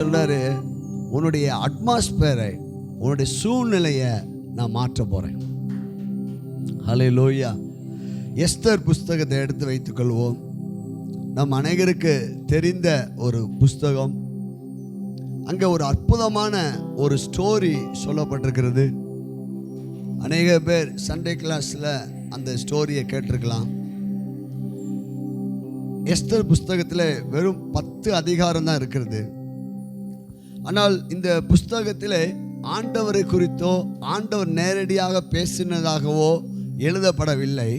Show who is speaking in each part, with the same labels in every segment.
Speaker 1: சொல்றாரு, உன்னுடைய அட்மாஸ்பியரை, உன்னுடைய சூழ்நிலையை நான் மாற்ற போறேன். ஹல்லேலூயா. எஸ்தர் புஸ்தகத்தை எடுத்து வைத்துக்கொள்வோம். நம் அனைவருக்கு தெரிந்த ஒரு புஸ்தகம். அங்கே ஒரு அற்புதமான ஒரு ஸ்டோரி சொல்லப்பட்டிருக்கிறது. அநேக பேர் சண்டே கிளாஸில் அந்த ஸ்டோரியை கேட்டிருக்கலாம். எஸ்தர் புஸ்தகத்தில் வெறும் 10 அதிகாரம் தான் இருக்கிறது. ஆனால் இந்த புஸ்தகத்தில் ஆண்டவரை குறித்தோ ஆண்டவர் நேரடியாக பேசினதாகவோ எழுதப்படவில்லை.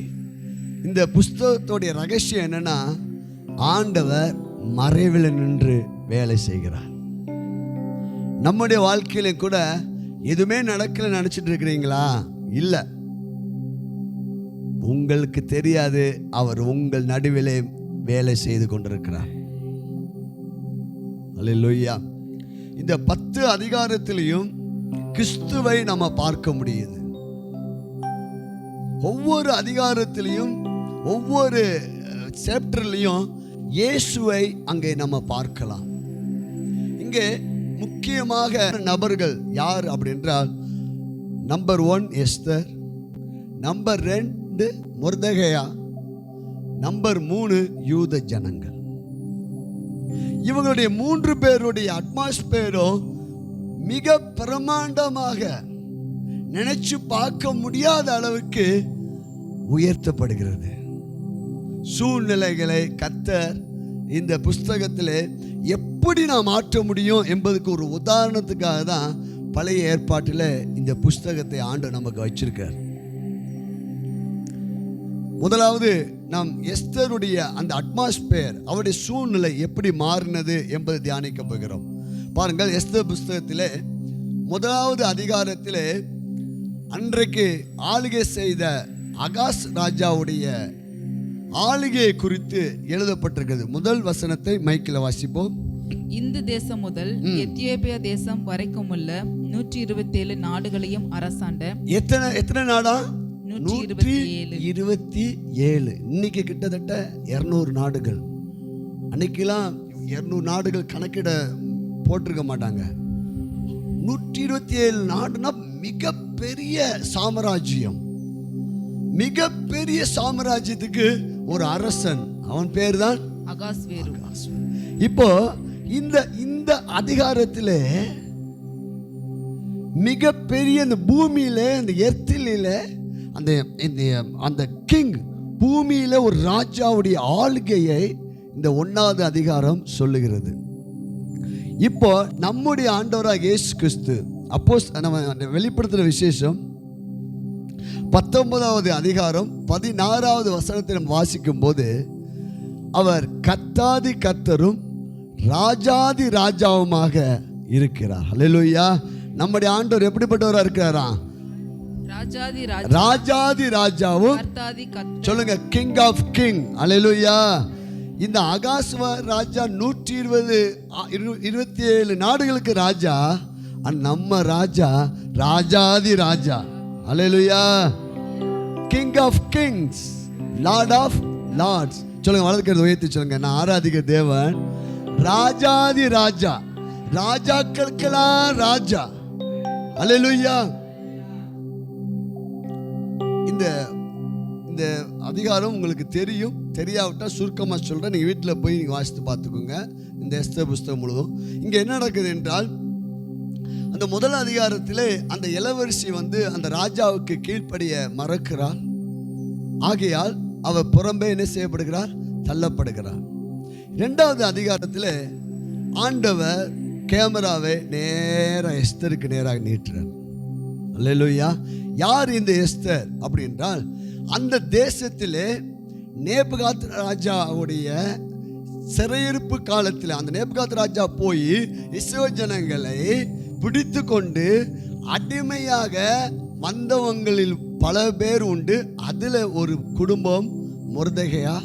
Speaker 1: இந்த புஸ்தகத்துடைய ரகசியம் என்னன்னா, ஆண்டவர் மறைவில் நின்று வேலை செய்கிறார். நம்முடைய வாழ்க்கையில கூட எதுவுமே நடக்கல நினைச்சிட்டு இருக்கிறீங்களா? இல்லை, உங்களுக்கு தெரியாது, அவர் உங்கள் நடுவிலே வேலை செய்து கொண்டிருக்கிறார். அல்லேலூயா. இந்த 10 அதிகாரத்திலையும் கிறிஸ்துவை நம்ம பார்க்க முடியுது. ஒவ்வொரு அதிகாரத்திலையும் ஒவ்வொரு சாப்டர்லையும் இயேசுவை அங்கே நம்ம பார்க்கலாம். இங்கே முக்கியமாக நபர்கள் யார் அப்படின்றால், நம்பர் 1 எஸ்தர், நம்பர் 2 மொர்தெகாயா, நம்பர் 3 யூத ஜனங்கள். இவங்களுடைய 3 பேருடைய அட்மாஸ்பியரும் மிக பிரமாண்டமாக நினைச்சு பார்க்க முடியாத அளவுக்கு உயர்த்தப்படுகிறது. சூழ்நிலைகளை கர்த்தர் இந்த புஸ்தகத்தில் எப்படி நான் மாற்ற முடியும் என்பதுக்கு ஒரு உதாரணத்துக்காக தான் பழைய ஏற்பாட்டில் இந்த புஸ்தகத்தை ஆண்டு நமக்கு வச்சிருக்கார். முதலாவது நாம் எஸ்தருடைய அந்த அட்மாஸ்பியர், அவருடைய சூழ்நிலை எப்படி மாறினது என்பதை தியானிக்க போகிறோம். பாருங்கள், எஸ்தர் புஸ்தகத்திலே முதலாவது அதிகாரத்திலே அன்றைக்கு ஆளுகை செய்த அகாஸ் ராஜாவுடைய ஆளுகையை குறித்து எழுதப்பட்டிருக்கிறது. முதல் வசனத்தை மைக்கில் வாசிப்போம்.
Speaker 2: இந்து தேசம் முதல் எத்தியோப்பியா தேசம் வரைக்கும் உள்ள 127 நாடுகளையும் அரசாண்ட.
Speaker 1: எத்தனை நாடா?
Speaker 2: 127.
Speaker 1: இன்னைக்கு கிட்டத்தட்ட 200 நாடுகள். அன்னைக்கெல்லாம் 200 நாடுகள் கணக்கிட போட்டிருக்க மாட்டாங்க. 127 நாடுனா மிகப்பெரிய சாம்ராஜ்யம். மிகப்பெரிய சாம்ராஜ்யத்துக்கு ஒரு அரசன், அவன் பேர் தான்
Speaker 2: அகாஸ்வேரு.
Speaker 1: இப்போ இந்த அதிகாரத்தில் மிகப்பெரிய இந்த பூமியில, இந்த எர்த்தில அந்த கிங், பூமியில ஒரு ராஜாவுடைய ஆளுகையை இந்த 1வது அதிகாரம் சொல்லுகிறது. இப்போ நம்முடைய ஆண்டவராக இயேசு கிறிஸ்து, அப்போஸ் நம்ம வெளிப்படுத்துகிற விசேஷம் 19வது அதிகாரம் 16வது வசனத்தை நம்ம வாசிக்கும் போது, அவர் கர்த்தாதி கர்த்தரும் ராஜாதி ராஜாவுமாக இருக்கிறார். அல்லேலூயா. நம்முடைய ஆண்டவர் எப்படிப்பட்டவராக இருக்கிறாரா? ராஜாதி ராஜாவும், சொல்லுங்க, கிங் ஆஃப் கிங். அல்லேலூயா. இந்த அகாஸ்வ ராஜா 127 நாடுகளுக்கு ராஜா. நம்ம ராஜா ராஜாதி ராஜா. அல்லேலூயா. King of kings, lord of lords. சொல்லுங்க, வளர்க்கிறது உயர்த்தி சொல்லுங்க, நான் ஆராதிக்க தேவன் ராஜாதி ராஜா, ராஜாக்களுக்கெல்லாம் ராஜா. அல்லேலூயா. இந்த இந்த அதிகாரம் உங்களுக்கு தெரியும், தெரியாவிட்டால் சுருக்கமாக சொல்கிறேன். நீங்கள் வீட்டில் போய் நீங்கள் வாசித்து பார்த்துக்கோங்க இந்த எஸ்தர் புஸ்தகம் முழுதும். இங்கே என்ன நடக்குது என்றால், அந்த முதல் அதிகாரத்திலே அந்த இளவரசி அந்த ராஜாவுக்கு கீழ்ப்படிய மறக்கிறார். ஆகையால் அவர் புறம்பே என்ன செய்யப்படுகிறார்? தள்ளப்படுகிறார். 2வது அதிகாரத்தில் ஆண்டவர் கேமராவை நேராக எஸ்தருக்கு நேராக நீட்டுறார். அல்லேலூயா. யார் இந்த எஸ்தர் அப்படின்றால், அந்த தேசத்திலே நேபுகாத் ராஜாவுடைய சிறையிருப்பு காலத்தில் அந்த நேபுகாத் ராஜா போய் இஸ்ரவேல் ஜனங்களை பிடித்து கொண்டு அடிமையாக வந்தவங்களில் பல பேர் உண்டு. அதில் ஒரு குடும்பம் மொர்தெகாயா.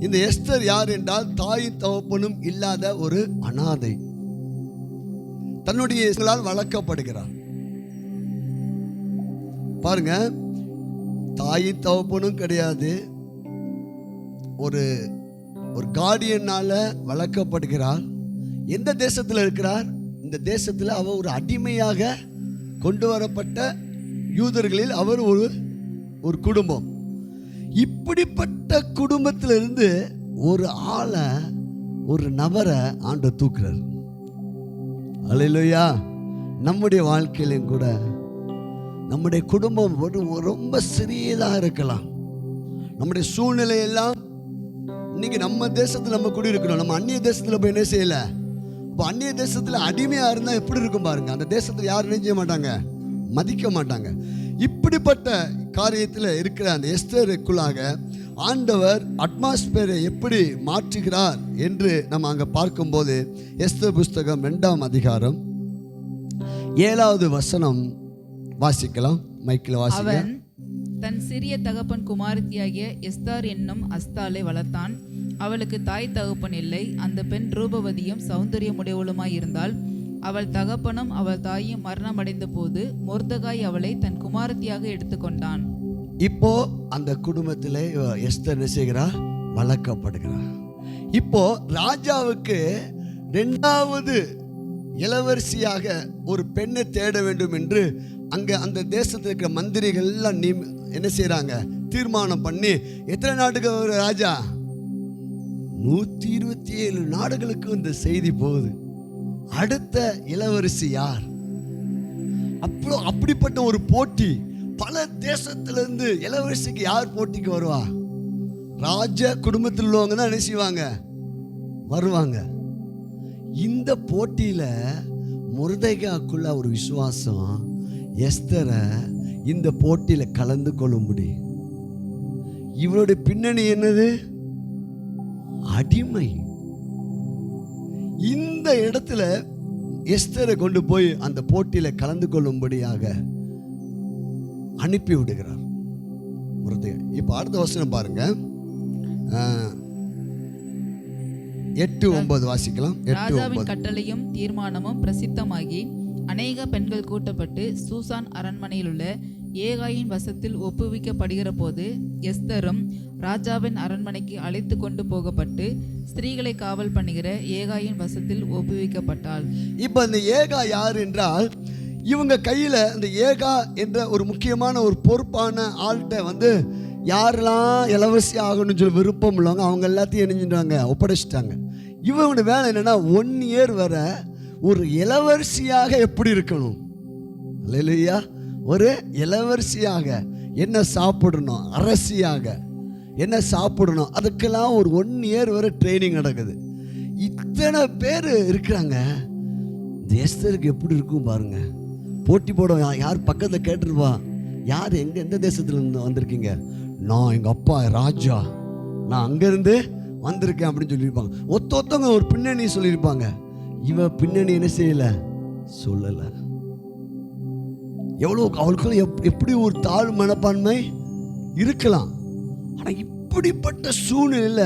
Speaker 1: இந்த எஸ்தர் யார் என்றால், தாயும் தகப்பனும் இல்லாத ஒரு அனாதை. தன்னுடைய வளர்க்கப்படுகிறார். பாருங்க, தாயும் தகப்பனும் கிடையாது, ஒரு கார்டியனால வளர்க்கப்படுகிறார். எந்த தேசத்தில் இருக்கிறார்? இந்த தேசத்தில் அவர் ஒரு அடிமையாக கொண்டு வரப்பட்ட யூதர்களில் அவர் ஒரு குடும்பம். இப்படிப்பட்ட குடும்பத்திலிருந்து ஒரு ஆளை, ஒரு நபரை ஆண்டவர் தூக்குறார். அல்லேலூயா. நம்முடைய வாழ்க்கையிலும் கூட நம்முடைய குடும்பம் ரொம்ப சிறியதாக இருக்கலாம். நம்முடைய சூழ்நிலையெல்லாம் இன்னைக்கு நம்ம தேசத்தில் நம்ம குடியிருக்கணும். நம்ம அந்நிய தேசத்தில் போய் என்ன செய்யலை? இப்போ அந்நிய தேசத்தில் அடிமையாக இருந்தால் எப்படி இருக்கும் பாருங்க. அந்த தேசத்தில் யாரும் என்ன செய்ய மாட்டாங்க, மதிக்க மாட்டாங்க. இப்படிப்பட்ட காரியத்தில் இருக்கிற அந்த எஸ்தருக்குள்ளாக ஆண்டவர் அட்மாஸ்பியரை எப்படி மாற்றுகிறார் என்று நம்ம அங்கே பார்க்கும்போது, எஸ்தர் புஸ்தகம் 2ஆம் அதிகாரம் 7வது வசனம் வாசிக்கலாம். மைக்கில் வாசிக்க.
Speaker 2: அவன் தன் சிறிய தகப்பன் குமாரத்தியாகிய எஸ்தார் என்னும் அஸ்தாலை வளர்த்தான். அவளுக்கு தாய் தகப்பன் இல்லை. அந்த பெண் ரூபவதியும் சௌந்தரியமுடையவளுமாய் இருந்தாள். அவள் தகப்பனும் அவள் தாயும் மரணமடைந்த போது மொர்தகாய் அவளை தன் குமாரத்தியாக எடுத்துக்கொண்டான்.
Speaker 1: இப்போ அந்த குடும்பத்திலே எஸ்தர் என்ன செய்கிறார்? வளர்க்கப்படுகிறார். இப்போ ராஜாவுக்கு 2வது இளவரசியாக ஒரு பெண்ணை தேட வேண்டும் என்று அங்கே அந்த தேசத்தில் இருக்கிற மந்திரிகள் எல்லாம் என்ன செய்கிறாங்க? தீர்மானம் பண்ணி, எத்தனை நாட்டுக்கு ஒரு ராஜா? 127 நாடுகளுக்கு இந்த செய்தி போகுது. அடுத்த இளவரசி யார்? அப்படிப்பட்ட ஒரு போட்டி. பல தேசத்திலிருந்து இளவரசிக்கு யார் போட்டிக்கு வருவா? ராஜ குடும்பத்தில் உள்ளவங்க தான் என்ன செய்வாங்க? வருவாங்க. இந்த போட்டியில மொர்தெகாய்க்குள்ள ஒரு விசுவாசம், எஸ்தரை இந்த போட்டியில கலந்து கொள்ளும்படி. இவருடைய பின்னணி என்னது? அடிமை. இந்த இடத்துல எஸ்தரை கொண்டு போய் அந்த போட்டியில கலந்து கொள்ளும்படியாக அனுப்பி விடுகிறார் மொர்தெகாய். இப்ப அடுத்த வசனம் பாருங்க, 8-9 வாசிக்கலாம்.
Speaker 2: ராஜாவின் கட்டளையும் தீர்மானமும் பிரசித்தமாகி அநேக பெண்கள் கூட்டப்பட்டு சூசான் அரண்மனையில் உள்ள ஏகாயின் வசத்தில் ஒப்புவிக்கப்படுகிற போது எஸ்தரும் ராஜாவின் அரண்மனைக்கு அழைத்து கொண்டு போகப்பட்டு ஸ்திரீகளை காவல் பண்ணுகிற ஏகாயின் வசத்தில் ஒப்புவிக்கப்பட்டாள்.
Speaker 1: இப்போ இந்த ஏகா யார் என்றால், இவங்க கையில் இந்த ஏகா என்ற ஒரு முக்கியமான ஒரு பொறுப்பான ஆள்கிட்ட யாரெல்லாம் இளவரசி ஆகணும்னு சொல்லி விருப்பம் உள்ளவங்க அவங்க எல்லாத்தையும் இணைஞ்சிட்டாங்க, ஒப்படைச்சிட்டாங்க. இவங்களோட வேலை என்னன்னா, 1 இயர் வர ஒரு இளவரசியாக எப்படி இருக்கணும். அல்லேலூயா. ஒரு இளவரசியாக என்ன சாப்பிடணும், அரசியாக என்ன சாப்பிடணும், அதுக்கெல்லாம் ஒரு 1 இயர் வரை ட்ரைனிங் நடக்குது. இத்தனை பேர் இருக்கிறாங்க. இந்த எஸ்தருக்கு எப்படி இருக்கும் பாருங்க. போட்டி போட யார் பக்கத்தில் கேட்டுருவா, யார் எந்த தேசத்துல இருந்து வந்திருக்கீங்க? நான் எங்கள் அப்பா ராஜா, நான் அங்கேருந்து வந்திருக்கேன் அப்படின்னு சொல்லியிருப்பாங்க. ஒருத்தவங்க ஒரு பின்னணி சொல்லியிருப்பாங்க. இவ பின்னணி என்ன செய்யலை, சொல்லலை. எவ்வளோ அவளுக்குள்ள எப்படி ஒரு தாழ்வு மனப்பான்மை இருக்கலாம். ஆனால் இப்படிப்பட்ட சூழ்நிலையில்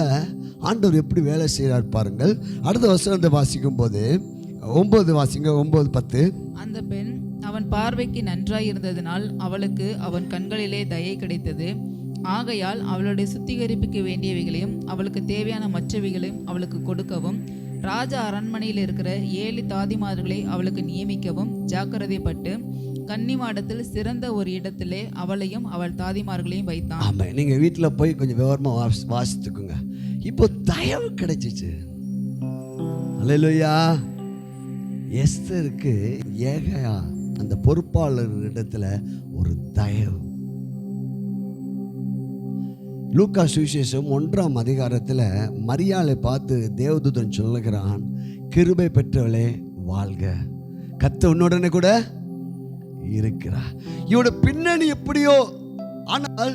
Speaker 1: ஆண்டவர் எப்படி வேலை செய்கிறார் பாருங்கள். அடுத்த வசனத்தை வாசிக்கும் போது 9 வாசிங்க, 9-10.
Speaker 2: அந்த பெண் அவன் பார்வைக்கு நன்றாய் இருந்ததினால் அவளுக்கு அவன் கண்களிலே தயை கிடைத்தது. ஆகையால் அவளுடைய சுத்திகரிப்புக்கு வேண்டியவைகளையும் அவளுக்கு தேவையான மற்றவைகளையும் அவளுக்கு கொடுக்கவும், ராஜா அரண்மனையில் இருக்கிற 7 தாதிமார்களை அவளுக்கு நியமிக்கவும் ஜாக்கிரதைப்பட்டு கன்னிமாடத்தில் சிறந்த ஒரு இடத்திலே அவளையும் அவள் தாதிமார்களையும் வைத்தான்.
Speaker 1: ஆமாம், நீங்கள் வீட்டில் போய் கொஞ்சம் விவரமாக வாசித்துக்குங்க. இப்போ தயவு கிடைச்சிச்சு. அல்லேலூயா. எஸ்தருக்கு ஏகா அந்த பொறுப்பாளர் இடத்துல ஒரு தயவு. லூக்கா சுவிசேஷம் 1ஆம் அதிகாரத்தில் மரியாளை பார்த்து தேவதூதன் சொல்லுகிறான், கிருபை பெற்றவளே வாழ்க, கர்த்தர் உன்னுடனே கூட இருக்கிறார். இவளோட பின்னணி எப்படியோ, ஆனால்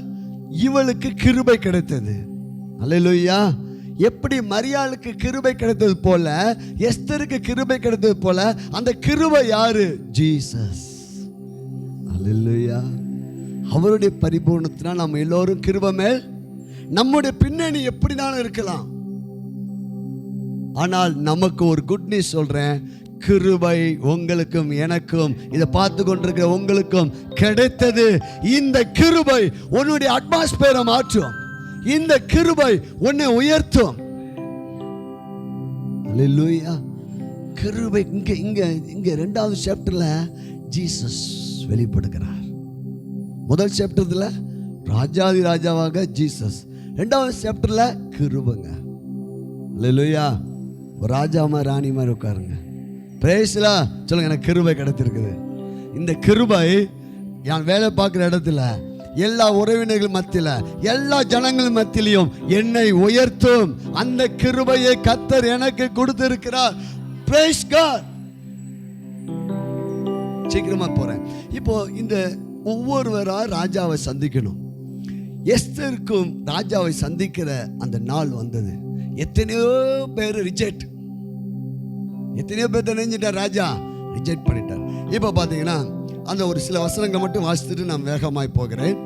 Speaker 1: இவளுக்கு கிருபை கிடைத்தது. அல்லேலூயா. எப்படி மரியாளுக்கு கிருபை கிடைத்தது போல எஸ்தருக்கு கிருபை கிடைத்தது போல அந்த கிருபை யாரு? ஜீசஸ். அல்லேலூயா. அவருடைய பரிபூர்ணத்தினால் நம்ம எல்லோரும் கிருபை மேல். நம்முடைய பின்னணி எப்படினாலும் இருக்கலாம், ஆனால் நமக்கு ஒரு குட் நியூஸ் சொல்றேன், கிருபை உங்களுக்கும் எனக்கும், இதை பார்த்து கொண்டிருக்கிற உங்களுக்கும் கிடைத்தது. இந்த கிருபை உன்னுடைய அட்மாஸ்பியரை மாற்றும். இந்த கிருபை உன்னை உயர்த்தும். அல்லேலூயா. கிருபை இங்க இங்க இங்க 2வது சாப்டர்ல ஜீசஸ் வெளிப்படுகிறார். முதல் சாப்டர்ல ராஜாதி ராஜாவாக ஜீசஸ், 2வது சாப்டர்ல கிருபைங்க. அல்லேலூயா. ராஜாமா ராணி மாதிரி உட்காருங்க. பிரேஸ்லா சொல்லுங்க, எனக்கு கிருபை கிடைத்திருக்குது. இந்த கிருபை என் வேலை பார்க்குற இடத்துல, எல்லா உறவினர்கள் மத்தியில, எல்லா ஜனங்கள் மத்தியிலையும் என்னை உயர்த்தும் அந்த கிருபையை கர்த்தர் எனக்கு கொடுத்திருக்கிறார். Praise God. சீக்கிரமா போறேன். இப்போ இந்த ஒவ்வொருவரா ராஜாவை சந்திக்கணும். எஸ்தருக்கும் ராஜாவை சந்திக்கிற அந்த நாள் வந்தது. எத்தனையோ பேர் ரிஜெக்ட், எத்தனையோ பேர் நினைஞ்சிட்டார், ராஜா ரிஜெக்ட் பண்ணிட்டார். இப்போ பார்த்தீங்கன்னா அந்த ஒரு சில வசனங்களை மட்டும் வாசித்துட்டு நான் வேகமாய் போகிறேன்.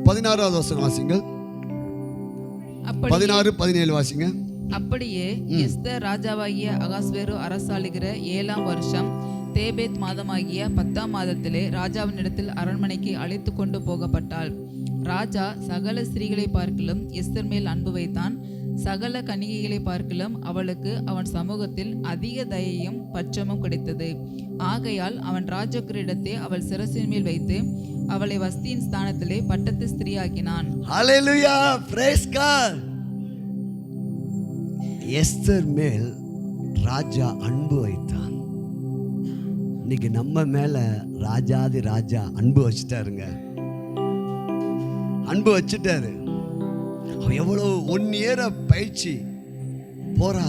Speaker 1: 16வது வசனம் வாசிங்க. 16, 17 வாசிங்க.
Speaker 2: அப்படியே எஸ்தர் ராஜாவாகிய அகாஸ்வேரு அரசாளுகிற 7ஆம் வருஷம் தேபேத் மாதமாகிய 10ஆம் மாதத்திலே ராஜாவினிடத்தில் அரண்மனைக்கு அழைத்து கொண்டு போகப்பட்டாள். ராஜா சகல ஸ்திரீகளை பார்க்கிலும் எஸ்தர் மேல் அன்பு வைத்தான். சகல கன்னிகைகளை பார்க்கிலும் அவளுக்கு அவன் சமூகத்தில் அதிக தயையும் பட்சமும் கிடைத்தது. ஆகையால் அவன் ராஜகிரீடத்தை அவள் சிரசின் மேல் வைத்து அவளை வஸ்தியின் ஸ்தானத்திலே பட்டத்து ஸ்திரீயாக்கினான்.
Speaker 1: ஹல்லேலூயா, பிரைஸ் காட். எஸ்தர் மேல் ராஜா அன்பு வைத்தான். இன்னைக்கு நம்ம மேல ராஜாதி ராஜா அன்பு வச்சுட்டாருங்க. அன்பு வச்சுட்டாரு. அவன் எவ்வளவு 1 இயர் பயிற்சி போறா.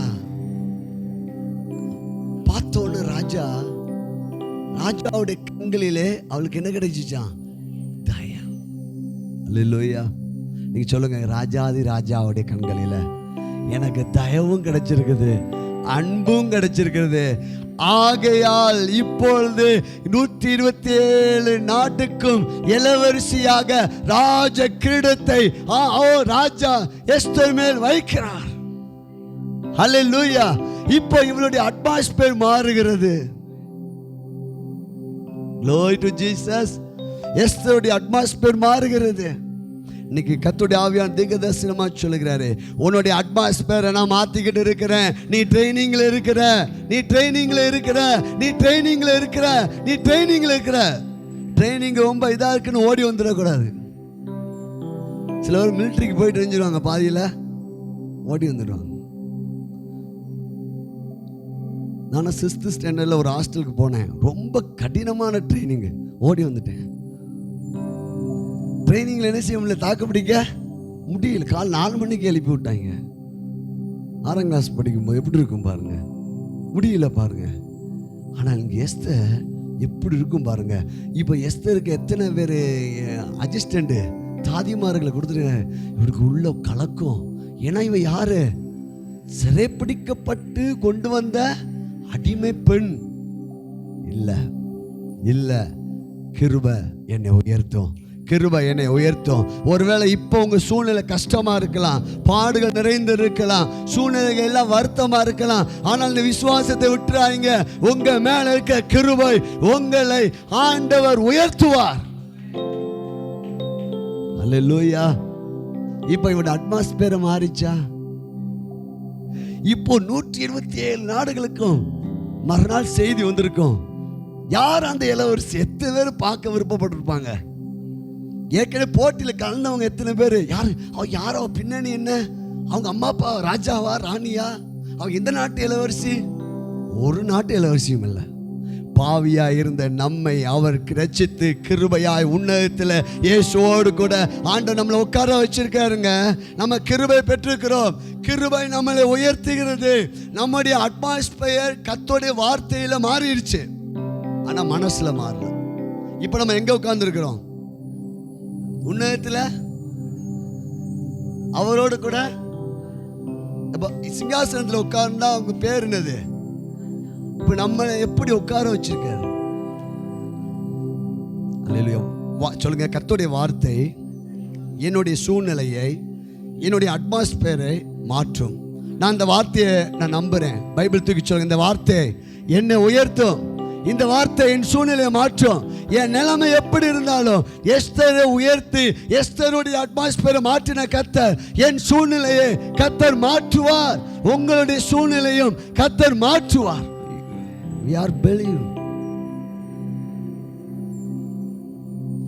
Speaker 1: பார்த்தோன்னு ராஜாவுடைய கண்களிலே அவளுக்கு என்ன கிடைச்சிச்சான்? தயா. அல்லேலூயா. நீங்க சொல்லுங்க, ராஜாதி ராஜாவுடைய கண்களில எனக்கு தயவும் கிடைச்சிருக்குது, அன்பும் கிடைச்சிருக்கிறது. ஆகையால் இப்பொழுது 127 நாட்டுக்கும் இளவரசியாக ராஜ கிரீடத்தை ராஜா எஸ்தர் மேல் வைக்கிறார். ஹல்லேலூயா. இப்போ இவளுடைய அட்மாஸ்பியர் மாறுகிறது. Glory to Jesus. எஸ்தருடைய அட்மாஸ்பியர் மாறுகிறது. இன்னைக்கு கர்த்தருடைய ஆவியான தீர்க்கதரிசனமா சொல்லுகிறாரு, உன்னுடைய அட்மாஸ்பியரை நான் மாத்திக்கிட்டு இருக்கிறேன். நீ ட்ரைனிங்ல இருக்கிற, நீ ட்ரைனிங்ல இருக்கிற, நீ ட்ரைனிங்ல இருக்கிற, நீ ட்ரைனிங்ல இருக்கிற. ட்ரைனிங் ரொம்ப இதா இருக்குன்னு ஓடி வந்துடக்கூடாது. சில பேர் மிலிட்டரிக்கு போயிட்டு தெரிஞ்சிருவாங்க, பாதியில ஓடி வந்துடுவாங்க. நான் 6th ஸ்டாண்டர்ட்ல ஒரு ஹாஸ்டலுக்கு போனேன். ரொம்ப கடினமான ட்ரைனிங், ஓடி வந்துட்டேன். ட்ரைனிங்ல என்ன செய்ய முடியல, தாக்கு பிடிக்க முடியல. காலை 4 மணிக்கு எழுப்பி விட்டாங்க. 6ஆம் கிளாஸ் படிக்கும்போது எப்படி இருக்கும் பாருங்க, முடியல பாருங்க. ஆனால் இங்கே எஸ்தர் எப்படி இருக்கும் பாருங்க. இப்போ எஸ்தருக்கு எத்தனை பேர் அசிஸ்டண்ட் தாதிமார்களை கொடுத்துருங்க. இவருக்கு உள்ள கலக்கம். ஏன்னா இவ யாரு? சிறைப்பிடிக்கப்பட்டு கொண்டு வந்த அடிமை பெண். இல்ல கிருபை என்னை உயர்த்தும், கிருபை என்னை உயர்த்தும். ஒருவேளை இப்போ உங்க சூழ்நிலை கஷ்டமா இருக்கலாம், பாடுகள் நிறைந்து இருக்கலாம், சூழ்நிலைகள் எல்லாம் வருத்தமா இருக்கலாம். ஆனால் இந்த விசுவாசத்தை விட்டுறாதீங்க. உங்க மேல இருக்க கிருபை உங்களை ஆண்டவர் உயர்த்துவார். அல்லேலூயா. இப்போ இவட அட்மாஸ்பியர் மாறிச்சா? இப்போ 127 நாடுகளுக்கும் மறுநாள் செய்தி வந்திருக்கும். யார் அந்த இளவரசி? எத்தனை பேர் பார்க்க விருப்பப்பட்டிருப்பாங்க? ஏற்கனவே போட்டியில் கலந்தவங்க எத்தனை பேர்? யாரோ பின்னணி என்ன? அவங்க அம்மா அப்பா ராஜாவா ராணியா? அவங்க எந்த நாட்டு இளவரசி? ஒரு நாட்டு இளவரசியும் இல்லை. பாவியா இருந்த நம்மை அவர் ரட்சித்து கிருபையாய் உன்னதத்தில் இயேசுவோடு கூட ஆண்டவர் நம்மளை உட்கார வச்சிருக்காருங்க. நம்ம கிருபை பெற்றிருக்கிறோம். கிருபை நம்மளை உயர்த்துகிறது. நம்முடைய அட்மாஸ்பியர் கர்த்தருடைய வார்த்தையில மாறிடுச்சு, ஆனா மனசுல மாறல. இப்ப நம்ம எங்க உட்கார்ந்து இருக்கிறோம்? உன்னதத்துல அவரோடு கூட சிங்காசனத்துல உட்கார்ந்தா அவங்க பேர் என்னது? இப்ப நம்ம எப்படி உட்கார வச்சிருக்காரு? சொல்லுங்க, கர்த்தருடைய வார்த்தை என்னுடைய சூழ்நிலையை, என்னுடைய அட்மாஸ்பியரை மாற்றும். நான் இந்த வார்த்தையை நான் நம்புறேன். பைபிள் தூக்கி சொல்லுங்க, இந்த வார்த்தை என்னை உயர்த்தும், இந்த வார்த்தை என் சூழ்நிலையை மாற்றும். என் நிலைமை எப்படி இருந்தாலும் எஸ்தரை உயர்த்தி எஸ்தருடைய அட்மாஸ்பியரை மாற்றின கர்த்தர் என் சூழ்நிலையை கர்த்தர் மாற்றுவார். உங்களுடைய சூழ்நிலையும் கர்த்தர் மாற்றுவார். We are believe.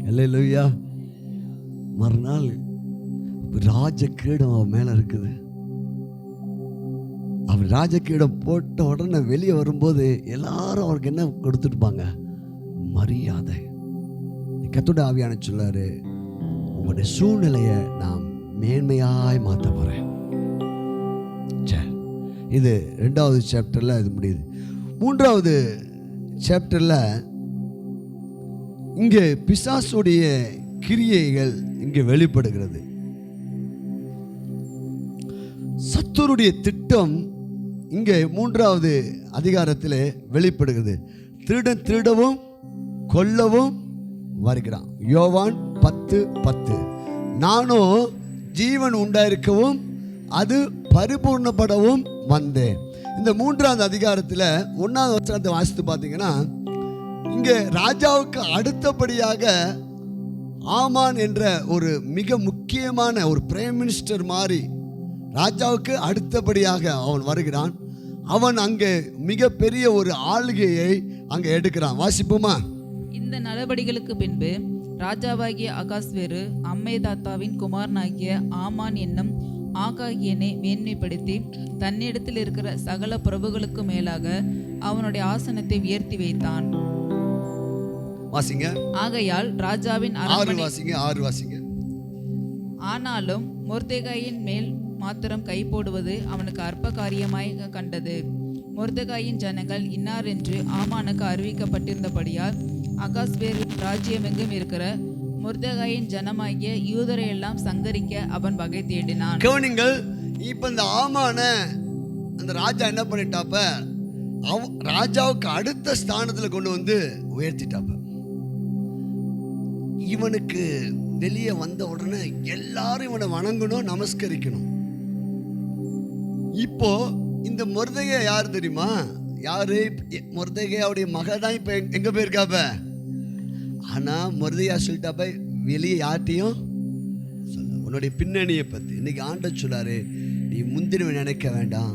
Speaker 1: அல்லேலூயா. மறுநாள் ராஜ கிரீடம் அவன் மேல இருக்குது. அவர் ராஜகிரீடம் போட்ட உடனே வெளியே வரும்போது எல்லாரும் அவருக்கு என்ன கொடுத்துருப்பாங்க? மரியாதை. கர்த்தருடைய ஆவியான சொல்லாரு, உங்களுடைய சூழ்நிலையை நான் மேன்மையாய் மாற்ற போறேன். சரி, இது 2வது சாப்டர்ல இது முடியுது. 3வது சாப்டர்ல இங்கே பிசாசுடைய கிரியைகள் இங்கே வெளிப்படுகிறது. சத்துருடைய திட்டம் இங்கே 3வது அதிகாரத்தில் வெளிப்படுகிறது. திருடன் திருடவும் கொல்லவும் வருகிறான். யோவான் 10:10. நானோ ஜீவன் உண்டாயிருக்கவும் அது பரிபூர்ணப்படவும் வந்தேன். இந்த 3வது அதிகாரத்தில் 1வது வசனத்தை வாசித்து பார்த்தீங்கன்னா, இங்கே ராஜாவுக்கு அடுத்தபடியாக ஆமான் என்ற ஒரு மிக முக்கியமான ஒரு பிரைம் மினிஸ்டர் மாதிரி ராஜாவுக்கு அடுத்தபடியாக அவன் வருகிறான். அவன் அங்கே மிக பெரிய ஒரு ஆளுகையை அங்கே எடுக்கிறான். வாசிப்போமா?
Speaker 2: இந்த நடவடிக்கைகளுக்கு பின்பு ராஜாவாகிய அகாஸ்வேரு அம்மேதாத்தாவின் குமாரனாகிய ஆமான் என்னும் ஆகாகியனை மேன்மைப்படுத்தி தன்னிடத்தில் இருக்கிற சகல பிரபுகளுக்கு மேலாக அவனுடைய ஆசனத்தை உயர்த்தி வைத்தான்.
Speaker 1: வாசிங்க.
Speaker 2: ஆகையால் ராஜாவின்
Speaker 1: 6 வாசிங்க.
Speaker 2: ஆனாலும் மொர்தெகாயின் மேல் மாத்திரம் கை போடுவது அவனுக்கு அற்ப காரியமாய் கண்டது. மொர்தெகாயின் ஜனங்கள் இன்னார் என்று ஆமானுக்கு அறிவிக்கப்பட்டிருந்தபடியால் அகாஸ்வேரு ராஜ்யமெங்கும் இருக்கிற மொர்தெகாயின் ஜனமாகிய யூதரை எல்லாம் சங்கரிக்க அவன் வகை தேடினான்.
Speaker 1: கவனிங்கள். இப்ப இந்த ஆமான அந்த ராஜா என்ன பண்ணிட்டாப்ப, ராஜாவுக்கு அடுத்த ஸ்தானத்துல கொண்டு வந்து உயர்த்திட்டாப்ப. இவனுக்கு வெளியே வந்த உடனே எல்லாரும் இவனை வணங்கணும், நமஸ்கரிக்கணும். இப்போ இந்த மொர்தெகா யார் தெரியுமா? யாரு? மொர்தெகாவுடைய மகள் தான் இப்ப எங்க போயிருக்காப்ப. ஆனா மொர்தெகா சொல்லிட்டாப்ப, வெளியே யார்ட்டையும் சொல்ல உன்னுடைய பின்னணியை பத்தி. இன்னைக்கு ஆண்டவர் சொல்லாரு, நீ முந்தினவை நினைக்க வேண்டாம்,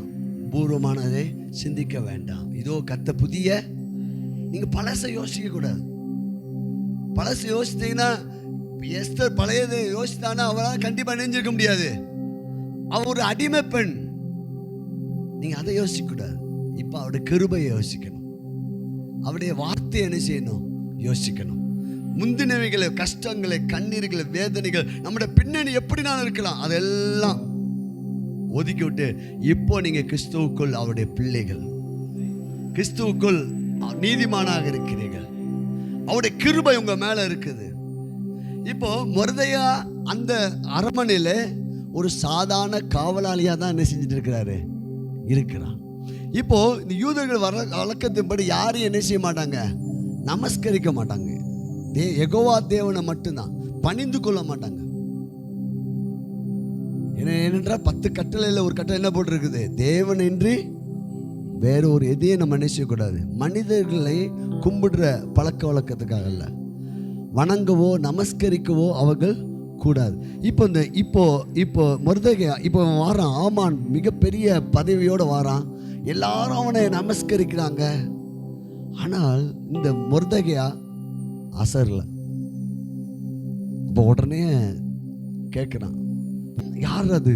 Speaker 1: பூர்வமானதை சிந்திக்க வேண்டாம். இதோ கத்த புதிய. நீங்க பழசை யோசிக்க கூடாது. பழசை யோசித்தீங்கன்னா, எஸ்தர் பழையதை யோசித்தானா அவரால் கண்டிப்பா நெஞ்சிருக்க முடியாது. அவ ஒரு அடிமை பெண். நீங்க அதை யோசிக்க கூடாது. இப்ப அவருடைய கிருபையை யோசிக்கணும். அவருடைய வார்த்தையை என்ன செய்யணும்? யோசிக்கணும். முந்தினவைகளை, கஷ்டங்களை, கண்ணீர்களை, வேதனைகள், நம்முடைய பின்னணி எப்படி நான் இருக்கலாம் அதெல்லாம் ஒதுக்கி விட்டு இப்போ நீங்க கிறிஸ்துவுக்குள் அவருடைய பிள்ளைகள், கிறிஸ்துவுக்குள் நீதிமானாக இருக்கிறீர்கள். அவருடைய கிருபை உங்க மேல இருக்குது. இப்போ மொர்தெகா அந்த அரண்மனையில ஒரு சாதாரண காவலாளியா தான் என்ன செஞ்சுட்டு இருக்கிறான். இப்போ இந்த யூதர்கள் வழக்கத்தின்படி யாரும் என்ன செய்ய மாட்டாங்க? நமஸ்கரிக்க மாட்டாங்க. யெகோவா தேவனை மட்டும்தான் பணிந்து கொள்ள மாட்டாங்க. ஏனென்றால் 10 கட்டளையில் ஒரு கட்டளை என்ன போட்டிருக்குது? தேவன் என்று வேற ஒரு எதையும் நம்ம நினைச்சக்கூடாது. மனிதர்களை கும்பிடுற பழக்க வழக்கத்துக்காக அல்ல, வணங்கவோ நமஸ்கரிக்கவோ அவர்கள் கூடாது. இப்போ மொர்தெகா இப்போ வாரான். ஆமான் மிகப்பெரிய பதவியோடு வாரான். எல்லாரும் அவனை நமஸ்கரிக்கிறாங்க. ஆனால் இந்த மொர்தெகா அசரல. இப்போ உடனே கேட்குறான், யார் அது?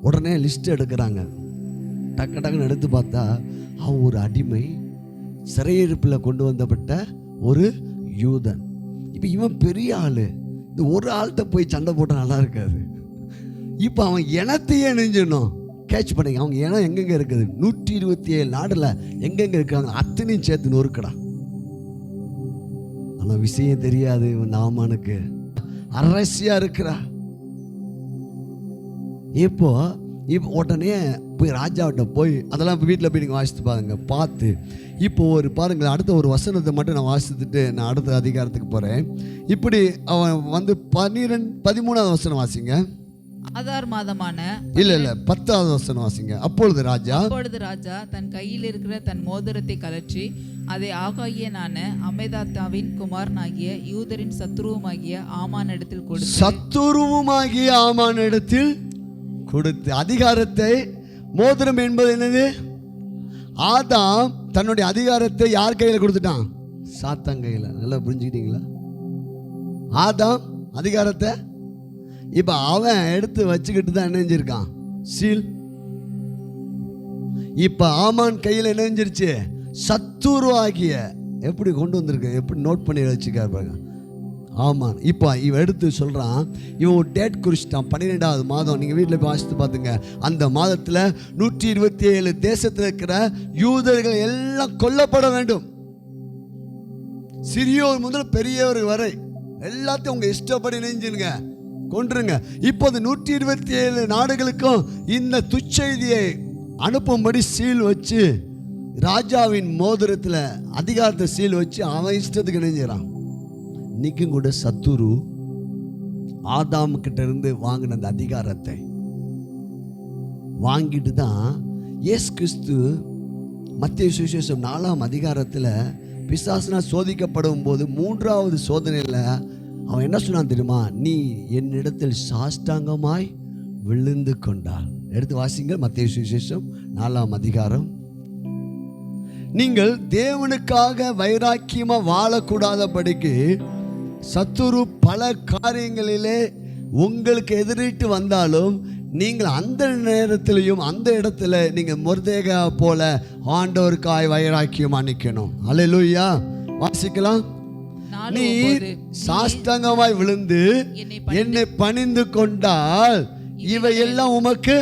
Speaker 1: உடனே லிஸ்ட் எடுக்கிறாங்க. டக்கு டக்குன்னு எடுத்து பார்த்தா அவன் ஒரு அடிமை, சிறையிருப்பில் கொண்டு வந்தப்பட்ட ஒரு யூதன். இப்போ இவன் பெரிய ஆளு. இந்த ஒரு ஆள்கிட்ட போய் சண்டை போட்டால் நல்லா இருக்காது. இப்போ அவன் இனத்தையே நெஞ்சணும் கேட்ச் பண்ணிக்க. அவங்க இனம் எங்கெங்க இருக்குது? 127 நாடுல எங்கெங்க இருக்காங்க அத்தனையும் சேர்த்து நொறுக்கடா. ஆனால் விஷயம் தெரியாது இவன் ஆமானுக்கு. அரசியா இருக்கிறா. இப்போ உடனே போய் ராஜாவிட்ட போய் அதெல்லாம் வீட்டில் போய் நீங்கள் வாசித்து பாருங்க. பார்த்து இப்போ ஒரு பாருங்கள், அடுத்த ஒரு வசனத்தை மட்டும் நான் வாசித்துட்டு நான் அடுத்த அதிகாரத்துக்கு போகிறேன். இப்படி அவன் வந்து 13வது வசனம் வாசிங்க.
Speaker 2: ஆதார் மாதமான
Speaker 1: இல்ல 10வது வசனம் வாசிங்க. அப்பொழுது ராஜா
Speaker 2: தன் கையில் இருக்கிற தன் மோதிரத்தை கழற்றி அதை ஆகாகியனான அம்மெதாத்தாவின் குமாரனாகிய யூதரின் சத்துருவுமாகிய ஆமானிடத்தில்
Speaker 1: கொடுத்து அதிகாரத்தை, மோதிரம் என்பது என்னது? ஆதாம் தன்னுடைய அதிகாரத்தை யார் கையில் கொடுத்துட்டான்? சாத்தான் கையில். நல்லா புரிஞ்சுக்கிட்டீங்களா? ஆதாம் அதிகாரத்தை இப்ப அவன் எடுத்து வச்சுக்கிட்டு தான் என்ன செஞ்சிருக்கான்? சீல். இப்ப ஆமான் கையில் என்ன செஞ்சிருச்சு? சத்துரு ஆகிய. எப்படி கொண்டு வந்திருக்க, எப்படி நோட் பண்ணி வச்சுக்காரு பாருங்க. ஆமாம். இப்போ இவன் எடுத்து சொல்கிறான், இவன் ஒரு டேட் குறிச்சிட்டான். 12வது மாதம். நீங்கள் வீட்டில் போய் வாசித்து பார்த்துங்க. அந்த மாதத்தில் 127 தேசத்தில் இருக்கிற யூதர்கள் எல்லாம் கொல்லப்பட வேண்டும். சிறியோர் முதல் பெரியவர் வரை எல்லாத்தையும் உங்கள் இஷ்டப்படி நெஞ்சுங்க, கொன்றுங்க. இப்போது 127 நாடுகளுக்கும் இந்த துச்செய்தியை அனுப்பும்படி சீல் வச்சு, ராஜாவின் மோதிரத்தில் அதிகாரத்தை சீல் வச்சு அவன் இஷ்டத்துக்கு நெஞ்சுறான். இன்னைக்கும் கூட சத்துரு ஆதாம் கிட்ட இருந்து வாங்கின அந்த அதிகாரத்தை வாங்கிட்டு தான் இயேசு கிறிஸ்து மத்தேயு சுவிசேஷம் 4ஆம் அதிகாரத்தில் பிசாசுனா சோதிக்கப்படும் போது 3வது சோதனையில் அவன் என்ன சொன்னான் தெரியுமா? நீ என்னிடத்தில் சாஷ்டாங்கமாய் விழுந்து கொண்டாள். எடுத்து வாசிங்க, மத்தேயு சுவிசேஷம் 4ஆம் அதிகாரம். நீங்கள் தேவனுக்காக வைராக்கியமா வாழக்கூடாதபடிக்கு சத்துரு பல காரியங்களிலே உங்களுக்கு எதிரிட்டு வந்தாலும் நீங்கள் அந்த நேரத்திலையும் அந்த இடத்துல நீங்கள் மொர்தேகா போல ஆண்டவருக்காய் வைராக்கியமா நிற்கணும். அல்லேலூயா. வாசிக்கலாம். நீ சாஷ்டாங்கமாய் விழுந்து என்னை பணிந்து கொண்டால் இவையெல்லாம் உமக்கு.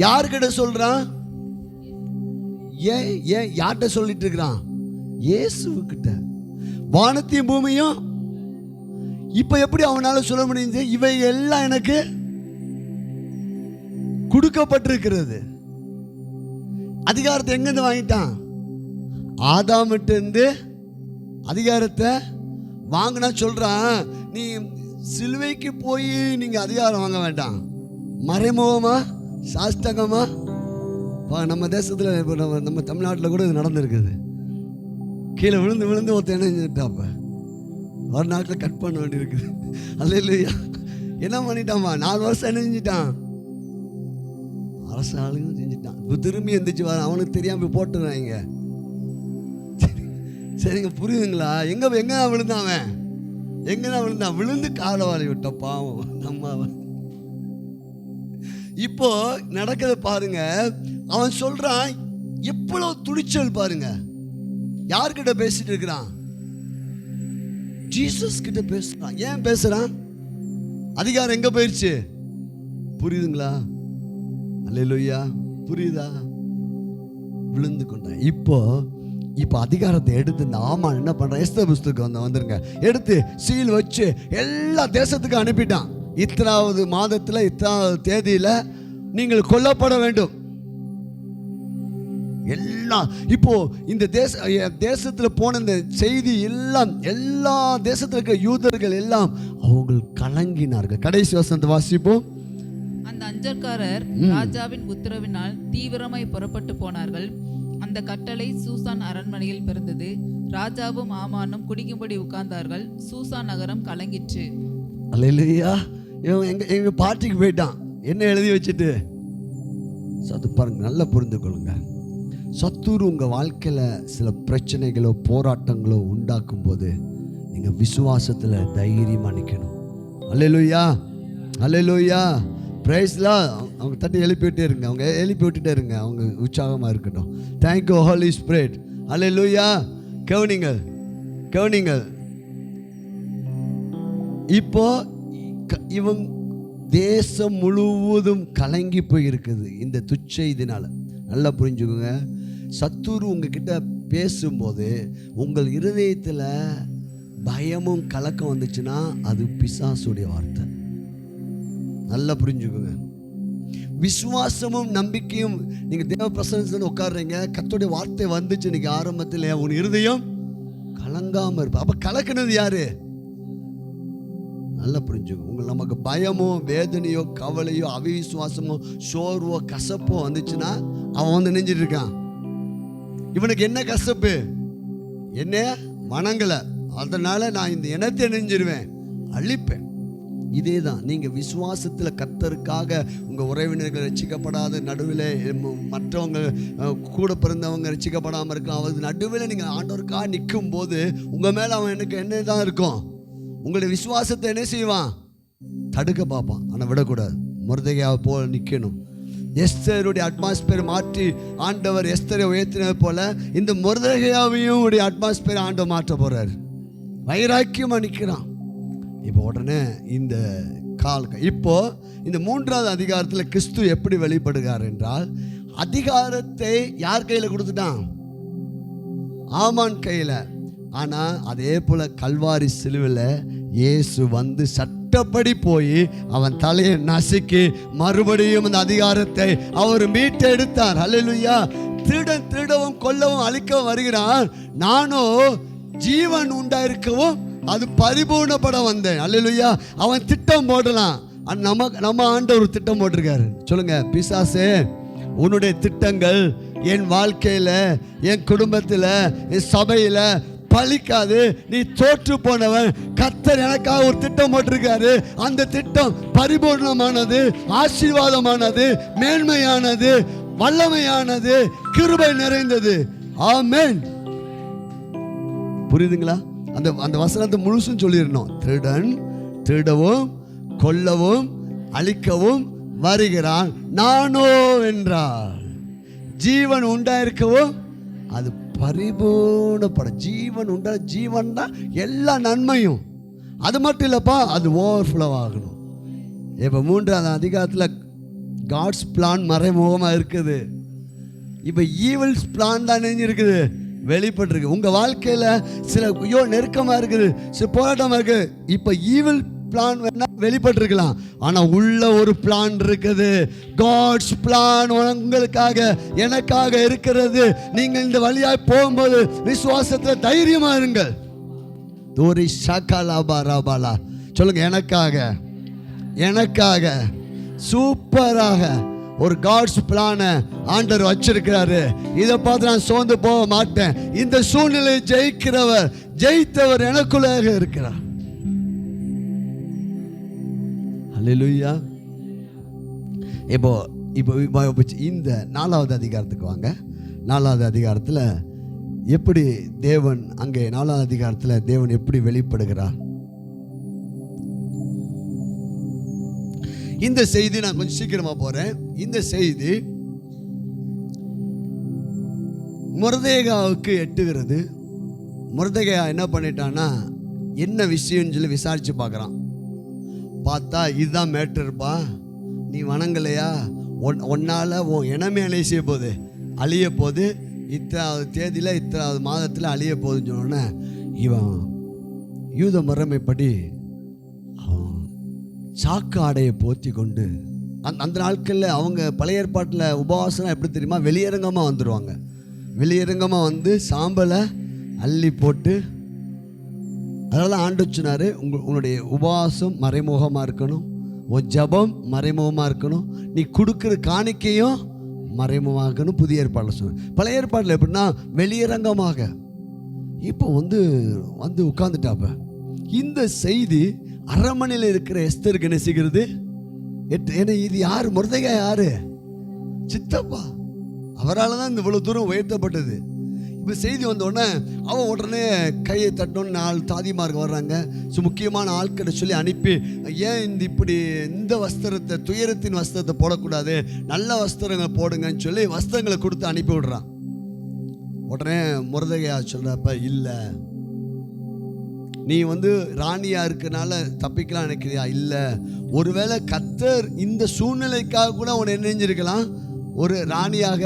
Speaker 1: யார்கிட்ட சொல்றான்? ஏன் யார்கிட்ட சொல்லிட்டு இருக்கிறான்? இயேசுகிட்ட. வானத்தையும் பூமியும். இப்ப எப்படி அவனால சொல்ல முடியுது? இவை எல்லாம் எனக்கு கொடுக்கப்பட்டிருக்கிறது. அதிகாரத்தை எங்கிருந்து வாங்கிட்டான்? ஆதாமிட்ட இருந்து அதிகாரத்தை வாங்கினா சொல்றான், நீ சிலுவைக்கு போய் நீங்க அதிகாரம் வாங்க வேண்டாம், மறைமுகமா சாஷ்டகமா. நம்ம தேசத்தில் இப்போ நம்ம தமிழ்நாட்டில் கூட இது நடந்திருக்குது. கீழே விழுந்து விழுந்து ஒருத்தர் என்ன செஞ்சுட்டாப்ப ஒரு நாட்டில் கட் பண்ண வேண்டியிருக்குது. அல்லேலூயா. என்ன பண்ணிட்டான்ப்பா? 4 வருஷம் என்ன செஞ்சிட்டான்? அரசாளுங்க செஞ்சுட்டான். இப்போ திரும்பி எந்திரிச்சு வர அவனுக்கு தெரியாமல் போட்டுறாங்க. சரிங்க, புரியுதுங்களா? எங்க விழுந்தான் அவன்? எங்கதான் விழுந்தான்? விழுந்து காலை வாரி விட்ட பாவம் நம்ம. இப்போ நடக்கிறத பாருங்க. அவன் சொல்றான், எவ்வளவு துணிச்சல் பாருங்க. யார்கிட்ட பேசிட்டு இருக்கிறான்? ஜீசஸ் கிட்ட பேசுறான். ஏன் பேசுறான்? அதிகாரம் எங்க போயிடுச்சு? புரியுதுங்களா? அல்லேலூயா. புரியுதா? விழுந்து கொண்டான். இப்போ அதிகாரத்தை எடுத்து இந்த ஆமான் என்ன பண்றான்? எஸ்தர் புஸ்தகம் வந்துருங்க, எடுத்து சீல் வச்சு எல்லா தேசத்துக்கும் அனுப்பிட்டான். இத்தனாவது மாதத்தில் இத்தனாவது தேதியில நீங்கள் கொல்லப்பட வேண்டும் எல்லாம். இப்போ இந்த தேசத்தில் போன இந்த செய்தி எல்லாம் எல்லா தேசத்தில் இருக்க யூதர்கள் எல்லாம் அவங்க கலங்கினார்கள். கடைசி வசனத்தை வாசிப்போம்.
Speaker 2: அந்த அஞ்சற்காரர் ராஜாவின் உத்தரவினால் தீவிரமாய் புறப்பட்டு போனார்கள். அந்த கட்டளை சூசான் அரண்மனையில் பிறந்தது. ராஜாவும் ஆமானும் குடிக்கும்படி உட்கார்ந்தார்கள். சூசான் நகரம் கலங்கிற்று.
Speaker 1: அல்லேலூயா. இவன் எங்க பார்ட்டிக்கு போயிட்டான். என்ன எழுதி வச்சுட்டு அது பாருங்க, நல்லா புரிந்து கொள்ளுங்க. சத்துரு உங்க வாழ்க்கையில சில பிரச்சனைகளோ போராட்டங்களோ உண்டாக்கும் போது நீங்க விசுவாசத்துல தைரியமா நிக்கணும். அல்லேலூயா. அல்லேலூயா. Praise lord. அவங்க தட்டி எழுப்பி விட்டே இருங்க, அவங்க எழுப்பி விட்டுட்டே இருங்க, அவங்க உற்சாகமா இருக்கட்டும். Thank you holy spirit. அல்லேலூயா. கவனிங்கள். இப்போ இவன் தேசம் முழுவதும் கலங்கி போயிருக்குது இந்த துச்செய்தினால. நல்லா புரிஞ்சுக்கோங்க. சத்துரு உங்ககிட்ட பேசும்போது உங்கள் இருதயத்தில் பயமும் கலக்கம் வந்துச்சுன்னா அது பிசாசுடைய வார்த்தை. நல்லா புரிஞ்சுக்கோங்க. விசுவாசமும் நம்பிக்கையும். நீங்க தேவ பிரசன்னத்தில் உட்காடுறீங்க, கர்த்தருடைய வார்த்தை வந்துச்சு இன்னைக்கு ஆரம்பத்தில், உன் இருதயம் கலங்காம இருப்ப. அப்ப கலக்குனது யாரு? நல்லா புரிஞ்சுக்கோ. நமக்கு பயமோ வேதனையோ கவலையோ அவிசுவாசமோ சோர்வோ கசப்போ வந்துச்சுன்னா அவன் வந்து நெஞ்சிட்டு இருக்கான். இவனுக்கு என்ன கசப்பு? என்ன வணங்கலை, அதனால நான் இந்த இனத்தை நெஞ்சிருவேன், அழிப்பேன். இதே தான் நீங்கள் விசுவாசத்தில் கர்த்தருக்காக உங்கள் உறவினர்கள் ரட்சிக்கப்படாத நடுவில் மற்றவங்க கூட பிறந்தவங்க ரட்சிக்கப்படாமல் இருக்கலாம், அவருக்கு நடுவில் நீங்கள் ஆண்டவருக்காக நிற்கும் போது உங்கள் மேலே அவன் எனக்கு என்ன தான் இருக்கும்? உங்களுடைய விசுவாசத்தை என்ன செய்வான்? தடுக்க பார்ப்பான். ஆனால் விடக்கூடாது. மொர்தெகாயை போல் நிற்கணும். எஸ்தருடைய அட்மாஸ்பியர் மாற்றி ஆண்டவர் எஸ்தரை உயர்த்தினது போல இந்த மொர்தெகாயையும் உடைய அட்மாஸ்பியர் ஆண்டவர் மாற்ற போகிறார். வைராக்கியமாக நிற்கிறான். இப்போ உடனே இந்த இப்போ இந்த 3வது அதிகாரத்தில் கிறிஸ்து எப்படி வெளிப்படுகிறார் என்றால், அதிகாரத்தை யார் கையில் கொடுத்துட்டான்? ஆமான் கையில். ஆனால் அதே போல் கல்வாரி சிலுவையில் இயேசு வந்து சட்டப்படி போய் அவன் தலையை நசுக்கி மறுபடியும் அந்த அதிகாரத்தை அவர் மீட்டெடுத்தார். அல்லேலூயா. திருடவும் கொல்லவும் அழிக்கவும் வருகிறான், நானோ ஜீவன் உண்டாயிருக்கவும் அது பரிபூர்ணப்பட வந்தேன். அல்லேலூயா. அவன் திட்டம் போடலாம், நம்ம ஆண்டவர் திட்டம் போட்டிருக்காரு. சொல்லுங்க, பிசாசே உன்னுடைய திட்டங்கள் என் வாழ்க்கையில், என் குடும்பத்தில், என் சபையில் பலிக்காது. நீ தோற்று போனவன். கர்த்தர் எனக்காக ஒரு திட்டம் போட்டிருக்காரு. அந்த திட்டம் பரிபூர்ணமானது, ஆசீர்வாதமானது, மேன்மையானது, வல்லமையானது, கிருபை நிறைந்தது. ஆமென். புரியுதுங்களா? அந்த வசனத்தை முழுசும் சொல்லிடணும். திருடவும் கொல்லவும் அழிக்கவும் வருகிறான், நானோ என்றார். ஜீவன் உண்டாயிருக்கவும் அது பரிபூர்ணப்பட. ஜீவன் உண்டா, ஜீவன் தான் எல்லா நன்மையும். அது மட்டும் இல்லைப்பா, அது ஓவர்ஃப்ளோ ஆகணும். இப்போ 3வது அதிகாரத்தில் காட்ஸ் பிளான் மறைமுகமாக இருக்குது. இப்போ ஈவில்ஸ் பிளான் தான் இருக்குது, வெளிப்பட்டிருக்கு. உங்கள் வாழ்க்கையில் சில நெருக்கமாக இருக்குது, சில போராட்டமாக இருக்குது. இப்போ ஈவில் பிளான் வேணா வெளிப்பட்டிருக்கலாம், ஆனால் உள்ள ஒரு பிளான் இருக்குது. காட்ஸ் பிளான் உங்களுக்காக எனக்காக இருக்கிறது. நீங்கள் இந்த வழியாய் போகும்போது விசுவாசத்தில் தைரியமாக இருங்கள். தோரி ஷாக்காலாபா ராபாலா சொல்லுங்க, எனக்காக சூப்பராக ஒரு காட்ஸ் பிளானை ஆண்டவர் வச்சிருக்கிறாரு. இதை பார்த்து நான் சோர்ந்து போக மாட்டேன். இந்த சூழ்நிலையை ஜெயித்தவர் எனக்குள்ளாக இருக்கிறார். அல்லேலூயா. இப்போ இந்த 4வது அதிகாரத்துக்கு வாங்க. 4வது அதிகாரத்தில் எப்படி தேவன், அங்கே 4வது அதிகாரத்தில் தேவன் எப்படி வெளிப்படுகிறார்? இந்த செய்தி நான் கொஞ்சம் சீக்கிரமா போறேன். இந்த செய்தி மொர்தெகாவுக்கு எட்டுகிறது. மொர்தெகா என்ன பண்ணிட்டான்னா, என்ன விஷயம்னு சொல்லி விசாரிச்சு பார்க்குறான். பார்த்தா இதுதான் மேட்டர்ப்பா, நீ வணங்கலையா, ஒன்னால உன் இனமே அழிய செய்ய போகுது, அழிய போகுது, இத்தனாவது தேதியில் இத்தனாவது மாதத்தில் அழிய போகுதுன்னு சொன்னோன்னே, இவன் யூத முறைமைப்படி சாக்கு ஆடையை போற்றி கொண்டு, அந்த நாட்களில் அவங்க பழைய ஏற்பாட்டில் உபவாசம் எப்படி தெரியுமா, வெளியரங்கமாக வந்துடுவாங்க. வெளியரங்கமாக வந்து சாம்பலை அள்ளி போட்டு, அதனால ஆண்டு சொன்னார், உன்னுடைய உபவாசம் மறைமுகமாக இருக்கணும், உன் ஜபம் மறைமுகமாக இருக்கணும், நீ கொடுக்குற காணிக்கையும் மறைமுகமாக இருக்கணும். புதிய ஏற்பாட்டில் சொன்ன. பழைய ஏற்பாட்டில் எப்படின்னா வெளியரங்கமாக. இப்போ வந்து உட்காந்துட்டாப்ப இந்த செய்தி அரண்மனையில் இருக்கிற எஸ்தருக்கு என்ன செய்கிறது? ஏன்னா இது யார்? மொர்தெகாய் யாரு? சித்தப்பா. அவரால் தான் இந்த இவ்வளோ தூரம் உயர்த்தப்பட்டது. இப்போ செய்தி வந்தோடனே அவன் உடனே கையை தட்டணும்னு 4 தாதிமார்கள் வர்றாங்க. முக்கியமான ஆட்களை சொல்லி அனுப்பி, ஏன் இந்த வஸ்திரத்தை, துயரத்தின் வஸ்திரத்தை போடக்கூடாது, நல்ல வஸ்திரங்களை போடுங்கன்னு சொல்லி வஸ்திரங்களை கொடுத்து அனுப்பி விடுறான். உடனே மொர்தெகாய் சொல்கிறப்ப, இல்லை நீ ராணியாக இருக்கனால தப்பிக்கலாம் நினைக்கிறியா? இல்லை, ஒருவேளை கர்த்தர் இந்த சூழ்நிலைக்காக கூட உன்னை என்ன செஞ்சிருக்கலாம், ஒரு ராணியாக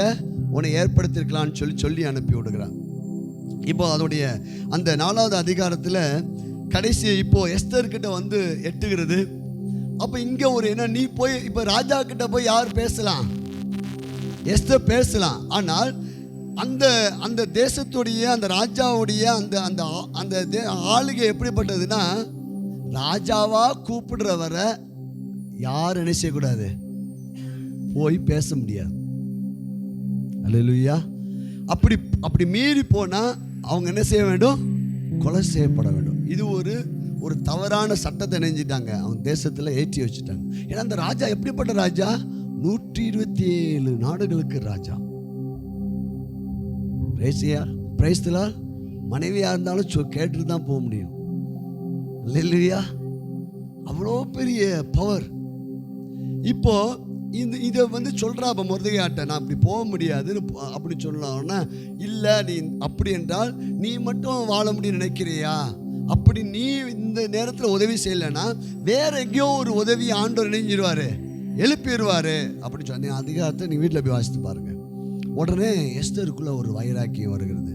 Speaker 1: உன்னை ஏற்படுத்தியிருக்கலான்னு சொல்லி அனுப்பி விடுகிறான். இப்போ அதோடைய அந்த 4வது அதிகாரத்தில் கடைசி இப்போ எஸ்தர்கிட்ட எட்டுகிறது. அப்போ இங்கே ஒரு என்ன, நீ போய் இப்போ ராஜா கிட்ட போய் யார் பேசலாம்? எஸ்தர் பேசலாம். ஆனால் அந்த தேசத்துடைய, அந்த ராஜாவுடைய அந்த ஆளுகை எப்படிப்பட்டதுன்னா, ராஜாவா கூப்பிடுறவரை யார் என்ன செய்யக்கூடாது, போய் பேச முடியாது. அல்லேலூயா. அப்படி மீறி போனா அவங்க என்ன செய்ய வேண்டும், கொலை செய்யப்பட வேண்டும். இது ஒரு தவறான சட்டத்தை நினைஞ்சிட்டாங்க, அவங்க தேசத்துல ஏற்றி வச்சுட்டாங்க. ஏன்னா அந்த ராஜா எப்படிப்பட்ட ராஜா, 127 நாடுகளுக்கு ராஜா. மனைவியா இருந்தாலும் கேட்டுட்டு தான் போக முடியும். இல்லையா, அவ்வளோ பெரிய பவர். இப்போ இதை சொல்றா மொர்தெகாய்ட்ட, நான் அப்படி போக முடியாதுன்னு அப்படி சொல்லலாம்னா, இல்லை நீ அப்படி என்றால் நீ மட்டும் வாழ முடியும் நினைக்கிறியா, அப்படி நீ இந்த நேரத்தில் உதவி செய்யலைன்னா வேற எங்கேயோ ஒரு உதவி ஆண்டவர் நினைஞ்சிருவாரு, எழுப்பிடுவாரு அப்படின்னு சொன்ன அதிகாரத்தை நீ வீட்டில் போய் வாசித்து பாருங்க. உடனே எஸ்தருக்குள்ள ஒரு வைராக்கியம் வருகிறது.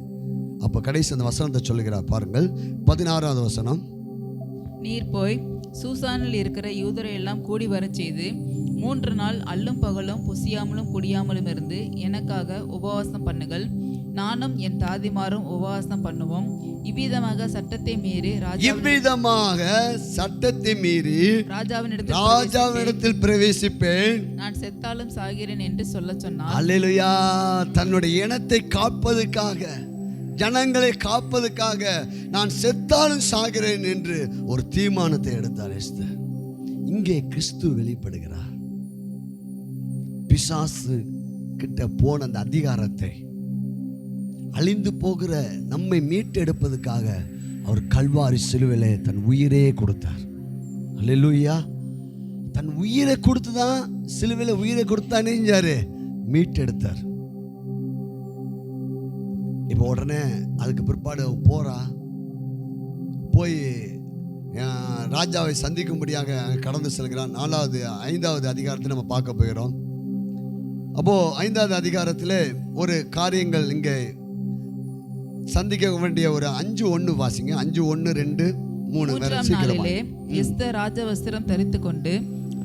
Speaker 1: அப்போ கடைசி அந்த வசனத்தை சொல்லுகிறார் பாருங்கள், 16வது வசனம்.
Speaker 2: நீர் போய் சூசானில் இருக்கிற யூதரை எல்லாம் கூடி வரச் செய்து 3 நாள் அல்லும் பகலும் புசியாமலும் குடியாமலும் இருந்து எனக்காக உபவாசம் பண்ணுங்கள், நானும் என் தாதிமாரும் உபவாசம் பண்ணுவோம். இவ்விதமாக சட்டத்தை மீறி ராஜாவினிடத்தில் பிரவேசிப்பேன், நான் செத்தாலும் சாகிறேன் என்று சொல்ல சொன்னார். அல்லேலூயா. தன்னுடைய இனத்தை காப்பதற்காக, ஜனங்களை காப்பதற்காக நான் செத்தாலும் சாகிறேன் என்று ஒரு தீர்மானத்தை எடுத்தார் எஸ்தர். இங்கே கிறிஸ்து வெளிப்படுகிறார். பிசாசு கிட்ட போன அந்த அதிகாரத்தை அழிந்து போகிற நம்மை மீட்டெடுப்பதற்காக அவர் கல்வாரி சிலுவையிலே தன் உயிரே கொடுத்தார். அல்லேலூயா. தன் உயிரை கொடுத்து தான் சிலுவையில உயிரை கொடுத்தா நெஞ்சாரு மீட்டெடுத்தார். இப்போ உடனே அதுக்கு பிற்பாடு போறா, போய் ராஜாவை சந்திக்கும்படியாக கடந்து செல்கிறான். 5வது அதிகாரத்தை நம்ம பார்க்க போகிறோம். அப்போ 5வது அதிகாரத்தில் ஒரு காரியங்கள் இங்கே சந்திக்க வேண்டிய ஒரு 5:1 வாசிங்க. 5:1, 2, 3. எஸ்தர் ராஜ வஸ்திரம் தரித்து கொண்டு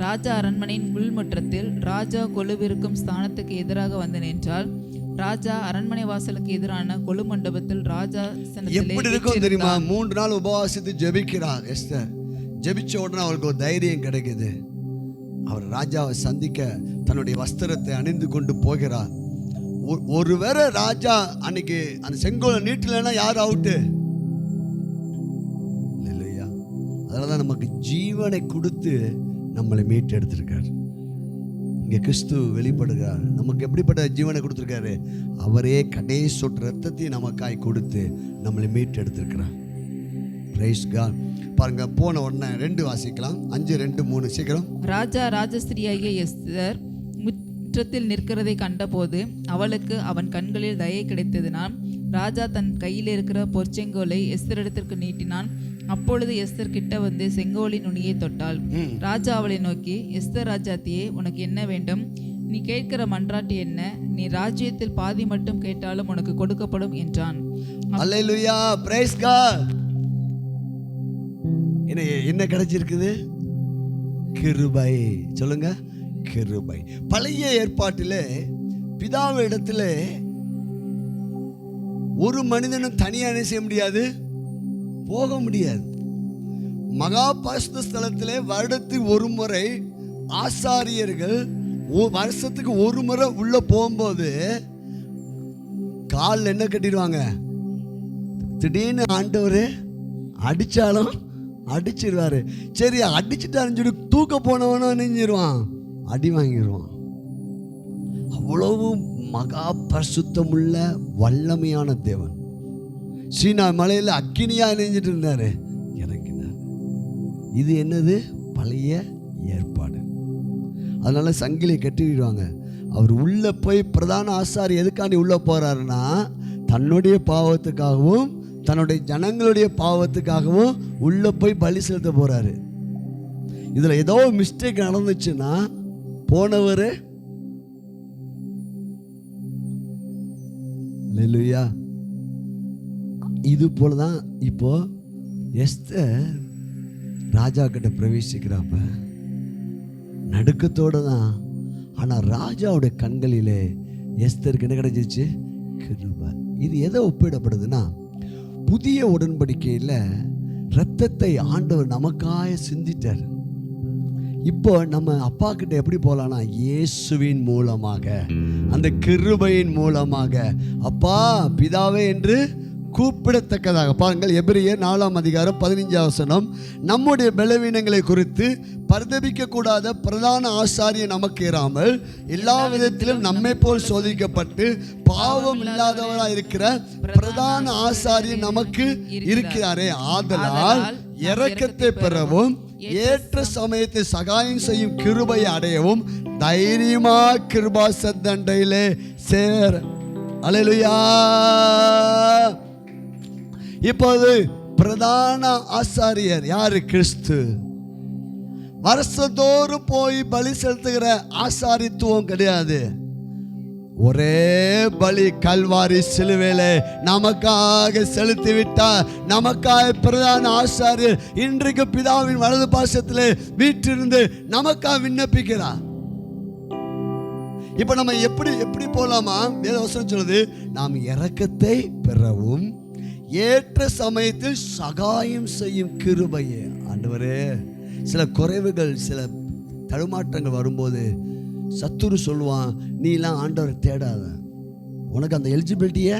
Speaker 2: ராஜா அரண்மனையின் உள்முற்றத்தில் ராஜா கொலுவிருக்கும் ஸ்தானத்துக்கு எதிராக வந்து நின்றால், ராஜா அரண்மனை வாசலுக்கு எதிரான கொலு மண்டபத்தில் ராஜா
Speaker 1: எப்படி இருக்கும் தெரியுமா? 3 நாள் உபவாசித்து ஜெபிக்கிறார் எஸ்தர். ஜெபிச்ச உடனே அவருக்கு ஒரு தைரியம் கிடைக்குது. அவர் ராஜாவை சந்திக்க தன்னுடைய வஸ்திரத்தை அணிந்து கொண்டு போகிறார். ஒருவேளை ராஜா அன்னைக்கு அந்த செங்கோலை நீட்டலைன்னா யார் அவுட்டு? இல்லையா? அதனாலதான் நமக்கு ஜீவனை கொடுத்து நம்மளை மீட்டு எடுத்திருக்கார். இங்கே கிறிஸ்து வெளிப்படுகிறார். நமக்கு எப்படிப்பட்ட ஜீவனை கொடுத்துருக்காரு? அவரே கடைசி சொட்டு ரத்தத்தையும் நமக்காய் கொடுத்து நம்மளை மீட்டு எடுத்திருக்கிறார். Praise God. பாருங்க, போன உடனே 2 வாசிக்கலாம். 5, 2, 3 சீக்கிரம்.
Speaker 2: ராஜா ராஜஸ்திரியாகிய எஸ்தர் முற்றத்தில் நிற்கிறதை கண்டபோது அவளுக்கு அவன் கண்களில் தயை கிடைத்ததினால் ராஜா தன் கையில் இருக்கிற பொற்செங்கோலை எஸ்தரிடத்திற்கு நீட்டினான். அப்பொழுது எஸ்தர் கிட்ட வந்து செங்கோலின் நுனியை தொட்டாள். ராஜா அவளை நோக்கி, எஸ்தர் ராஜாத்தியே, உனக்கு என்ன வேண்டும்? நீ கேட்கிற மன்றாட்டு என்ன? நீ ராஜ்யத்தில் பாதி மட்டும் கேட்டாலும் உனக்கு கொடுக்கப்படும் என்றான்.
Speaker 1: அல்லேலூயா, பிரைஸ் காட். என்ன கிடைச்சிருக்குது? கிருபை. சொல்லுங்க, கிருபை. பழைய ஏற்பாட்டிலே பிதாவு இடத்துல ஒரு மனிதனும் தனியா என்ன செய்ய முடியாது, போக முடியாது. மகா பரிசுத்த ஸ்தலத்திலே வருடத்துக்கு ஒரு முறை ஆசாரியர்கள் வருஷத்துக்கு ஒரு முறை உள்ள போகும்போது காலில் என்ன கட்டிடுவாங்க? திடீர்னு ஆண்டவர் அடிச்சாலும் அடிச்சிருவாரு. சரி, அடிச்சுட்டாருன்னு சொல்லி தூக்க போனவனும் நெஞ்சிருவான், அடி வாங்கிடுவான். அவ்வளவு மகா பரிசுத்தமுள்ள வல்லமையான தேவன். சீனா மலையில் அக்கினியா நெஞ்சிட்டு இருந்தாரு, இறங்கினார். இது என்னது? பழைய ஏற்பாடு. அதனால சங்கிலியை கட்டிடுவாங்க. அவர் உள்ள போய் பிரதான ஆசாரி எதுக்காண்டி உள்ள போறாருன்னா, தன்னுடைய பாவத்துக்காகவும் தன்னுடைய ஜனங்களுடைய பாவத்துக்காகவும் உள்ள போய் பலி செலுத்த போறாரு. இதுல ஏதோ மிஸ்டேக் நடந்துச்சுன்னா போனவர் அல்லேலூயா. இது போலதான் இப்போ எஸ்தர் ராஜா கிட்ட பிரவேசிக்கிறப்ப நடுக்கத்தோட தான். ஆனா ராஜாவுடைய கண்களிலே எஸ்தருக்கு என்ன கிடைச்சிச்சு? கிருபை. இது எதை ஒப்பிடப்படுதுன்னா, புதிய உடன்படிக்கையில் இரத்தத்தை ஆண்டவர் நமக்காக சிந்திட்டார். இப்போ நம்ம அப்பா கிட்ட எப்படி போகலாம்னா, இயேசுவின் மூலமாக, அந்த கிருபையின் மூலமாக அப்பா பிதாவே என்று கூப்பிடத்தக்கதாக. பாருங்கள், எபிரேயர் 4:15 நம்முடைய பலவீனங்களை குறித்து பரிதபிக்க கூடாத பிரதான ஆசாரியர் நமக்கு இராமல் எல்லா விதத்திலும் நம்மை போல் சோதிக்கப்பட்டு பாவம் இல்லாதவராக இருக்கிற பிரதான ஆசாரியர் நமக்கு இருக்கிறாரே. ஆதலால் இரக்கத்தை பெறவும் ஏற்ற சமயத்தை சகாயம் செய்யும் கிருபையை அடையவும் தைரியமா கிருபாசத்தண்டையிலே சேர. அல்லேலூயா. இப்போது பிரதான ஆசாரியர் யாரு? கிறிஸ்து. வருஷத்தோறும் போய் பலி செலுத்துகிற ஆசாரித்துவம் கிடையாது. ஒரே பலி கல்வாரி சிலுவையில நமக்காக செலுத்தி விட்டார். நமக்காக பிரதான ஆசாரியர் இன்றைக்கு பிதாவின் வலது பாசத்திலே வீற்றிருந்து நமக்காக விண்ணப்பிக்கிறார். இப்ப நம்ம எப்படி போலாமா? வேதவசனம் சொல்லுது, நாம் இரக்கத்தை பெறவும் ஏற்ற சமயத்தில் சகாயம் செய்யும் கிருபையே. ஆண்டவரே, சில குறைவுகள், சில தடுமாற்றங்கள் வரும்போது சத்துரு சொல்லுவான், நீலாம் ஆண்டவரை தேடாத, உனக்கு அந்த எலிஜிபிலிட்டியே.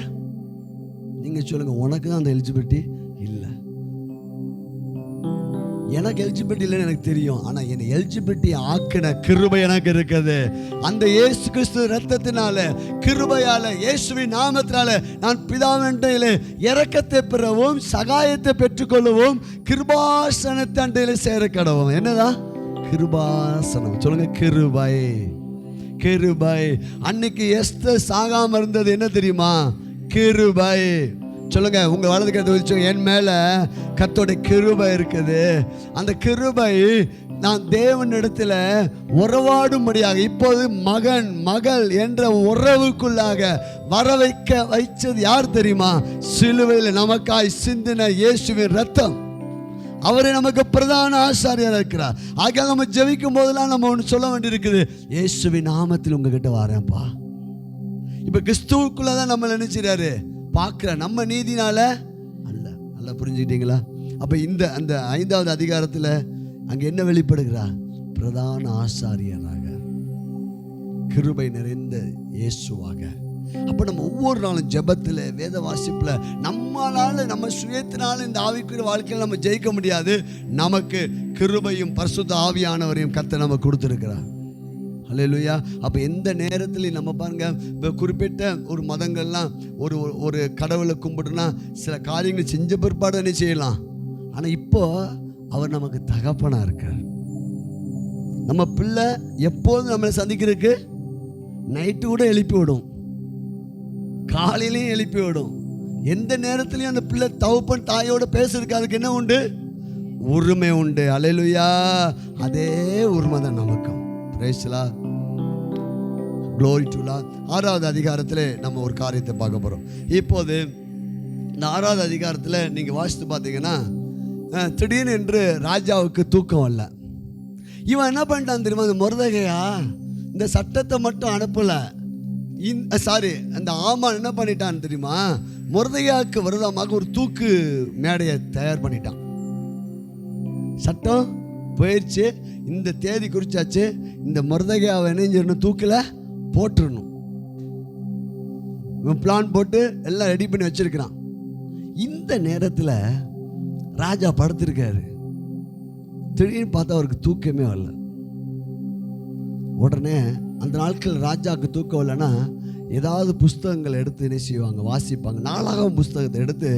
Speaker 1: நீங்க சொல்லுங்க, உனக்கு தான் அந்த எலிஜிபிலிட்டி இல்லை. எனக்கு எலிஜிபிலிட்டி இல்லைன்னு எனக்கு தெரியும், ஆனா என்னை எலிஜிபிலிட்டி ஆக்கின கிருபை எனக்கு இருக்குது. அந்த இயேசு கிறிஸ்து ரத்தத்தினால, கிருபையால, இயேசுவின் நாமத்தினால நான் பிதாவின் இரக்கத்தை பெறவும் சகாயத்தை பெற்றுக்கொள்ளவும் கிருபாசனத்தை அண்டையில சேர கடவும். என்னதான் கிருபாசனம்? சொல்லுங்க, கிருபை. கிருபை. அன்னைக்கு எஸ்தர் சாகாம இருந்தது என்ன தெரியுமா? கிருபை. சொல்லுங்க, உங்க வலது கருத்து, என் மேல கர்த்தருடைய கிருபை இருக்குது. அந்த கிருபை நான் தேவனிடத்துல உறவாடும்படியாக, இப்போது மகன் மகள் என்ற உறவுக்குள்ளாக வர வைச்சது யார் தெரியுமா? சிலுவையில் நமக்காய் சிந்தின இயேசுவின் ரத்தம். அவரே நமக்கு பிரதான ஆசாரியர் இருக்கிறார். ஆக நம்ம ஜெபிக்கும் போதெல்லாம் நம்ம ஒன்று சொல்ல வேண்டியிருக்குது, இயேசுவின் நாமத்தில் உங்ககிட்ட வரேன்ப்பா. இப்ப கிறிஸ்துவுக்குள்ளதான் நம்ம நினைச்சிறாரு பார்க்கிற, நம்ம நீதினால அல்ல. நல்லா புரிஞ்சுக்கிட்டீங்களா? அப்ப அந்த 5வது அதிகாரத்தில் அங்க என்ன வெளிப்படுகிறார்? பிரதான ஆசாரியராக, கிருபை நிறைந்த இயேசுவாக. அப்ப நம்ம ஒவ்வொரு நாளும் ஜெபத்தில், வேத வாசிப்பில், நம்மளால நம்ம சுயத்தினால இந்த ஆவிக்குரிய வாழ்க்கையில் நம்ம ஜெயிக்க முடியாது. நமக்கு கிருபையும் பரிசுத்த ஆவியானவரையும் கர்த்தர் நம்ம கொடுத்துருக்கிறார். அல்லேலூயா. அப்போ எந்த நேரத்துலையும் நம்ம பாருங்க, இப்போ குறிப்பிட்ட ஒரு மதங்கள்லாம் ஒரு கடவுளை கும்பிடுனா சில காரியங்களை செஞ்ச பிற்பாடு என்ன செய்யலாம். ஆனால் இப்போ அவர் நமக்கு தகப்பனா இருக்கார். நம்ம பிள்ளை எப்போதும் நம்மளை சந்திக்கிறதுக்கு நைட்டு கூட எழுப்பி விடும், காலையிலையும் எழுப்பி விடும். எந்த நேரத்துலையும் அந்த பிள்ளை தகப்பன் தாயோட பேசுறதுக்கு அதுக்கு என்ன உண்டு? உரிமை உண்டு. அல்லேலூயா. அதே உரிமை தான் நமக்கும். Glory to God. 6வது அதிகாரத்தில் நம்ம ஒரு காரியத்தை பார்க்க போறோம். இப்போது இந்த 6வது அதிகாரத்தில் நீங்க வாசித்து பார்த்தீங்கன்னா, திடீர்னு என்று ராஜாவுக்கு தூக்கம் வரல. இவன் என்ன பண்ணிட்டான் தெரியுமா? இந்த மொர்தெகாயா இந்த சட்டத்தை மட்டும் அனுப்பல. அந்த ஆமான் என்ன பண்ணிட்டான் தெரியுமா? மொர்தெகாவுக்கு விரோதமாக ஒரு தூக்கு மேடையை தயார் பண்ணிட்டான். சட்டம் போயிடுச்சு, இந்த தேதி குறிச்சாச்சு, இந்த மொர்தெகாவை இணைஞ்சிடணும், தூக்கில் போட்டுடணும். இவன் பிளான் போட்டு எல்லாம் ரெடி பண்ணி வச்சிருக்கிறான். இந்த நேரத்தில் ராஜா படுத்திருக்காரு. திடீர்னு பார்த்தா அவருக்கு தூக்கமே வரல. உடனே அந்த நாட்கள் ராஜாவுக்கு தூக்கம் வரலன்னா ஏதாவது புஸ்தகங்களை எடுத்து என்ன செய்வாங்க? வாசிப்பாங்க. 4ஆம் புஸ்தகத்தை எடுத்து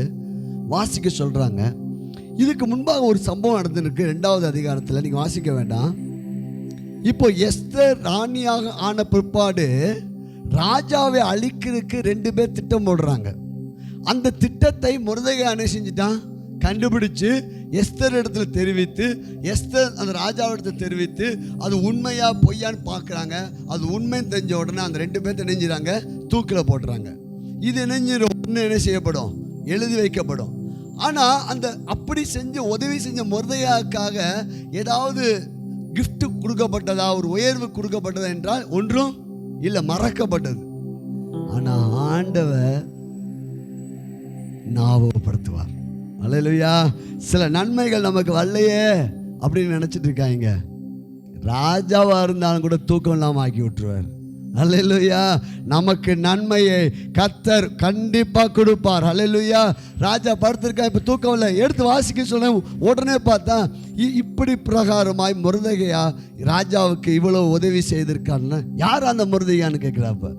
Speaker 1: வாசிக்க சொல்கிறாங்க. இதுக்கு முன்பாக ஒரு சம்பவம் நடந்துருக்கு 2வது அதிகாரத்தில், நீங்கள் வாசிக்க வேண்டாம். இப்போ எஸ்தர் ராணியாக ஆன பிற்பாடு ராஜாவை அழிக்கிறதுக்கு 2 பேர் திட்டம் போடுறாங்க. அந்த திட்டத்தை மொர்தெகாய் என்ன செஞ்சிட்டான்? கண்டுபிடிச்சு எஸ்தர் இடத்துல தெரிவித்து, எஸ்தர் அந்த ராஜாவிடத்தை தெரிவித்து, அது உண்மையா பொய்யான்னு பார்க்குறாங்க. அது உண்மைன்னு தெரிஞ்ச உடனே அந்த 2 பேர்த்த இணைஞ்சிறாங்க, தூக்கில் போட்டுறாங்க. இது இணைஞ்சிடும், என்ன செய்யப்படும்? எழுதி வைக்கப்படும். ஆனால் அந்த அப்படி உதவி செஞ்ச மொர்தெகாய்க்காக ஏதாவது கிஃப்ட் கொடுக்கப்பட்டதா, ஒரு உயர்வு கொடுக்கப்பட்டதா என்றால் ஒன்றும் இல்லை, மறக்கப்பட்டது. ஆனால் ஆண்டவர் ஞாபகப்படுத்துவார். அல்லேலூயா. சில நன்மைகள் நமக்கு வரலையே அப்படின்னு நினச்சிட்டு இருக்காங்க. ராஜாவாக இருந்தாலும் கூட தூக்கம் இல்லாமல் ஆக்கி விட்டுருவார். அல்லேலூயா. நமக்கு நன்மையை கர்த்தர் கண்டிப்பாக கொடுப்பார். அல்லேலூயா. ராஜா படுத்திருக்கா, இப்போ தூக்கம் இல்லை, எடுத்து வாசிக்க சொன்னேன். உடனே பார்த்தா இப்படி பிரகாரமாய் மொர்தெகாயா ராஜாவுக்கு இவ்வளோ உதவி செய்திருக்கான்னு. யார் அந்த மொர்தெகான்னு கேட்குறாப்ப.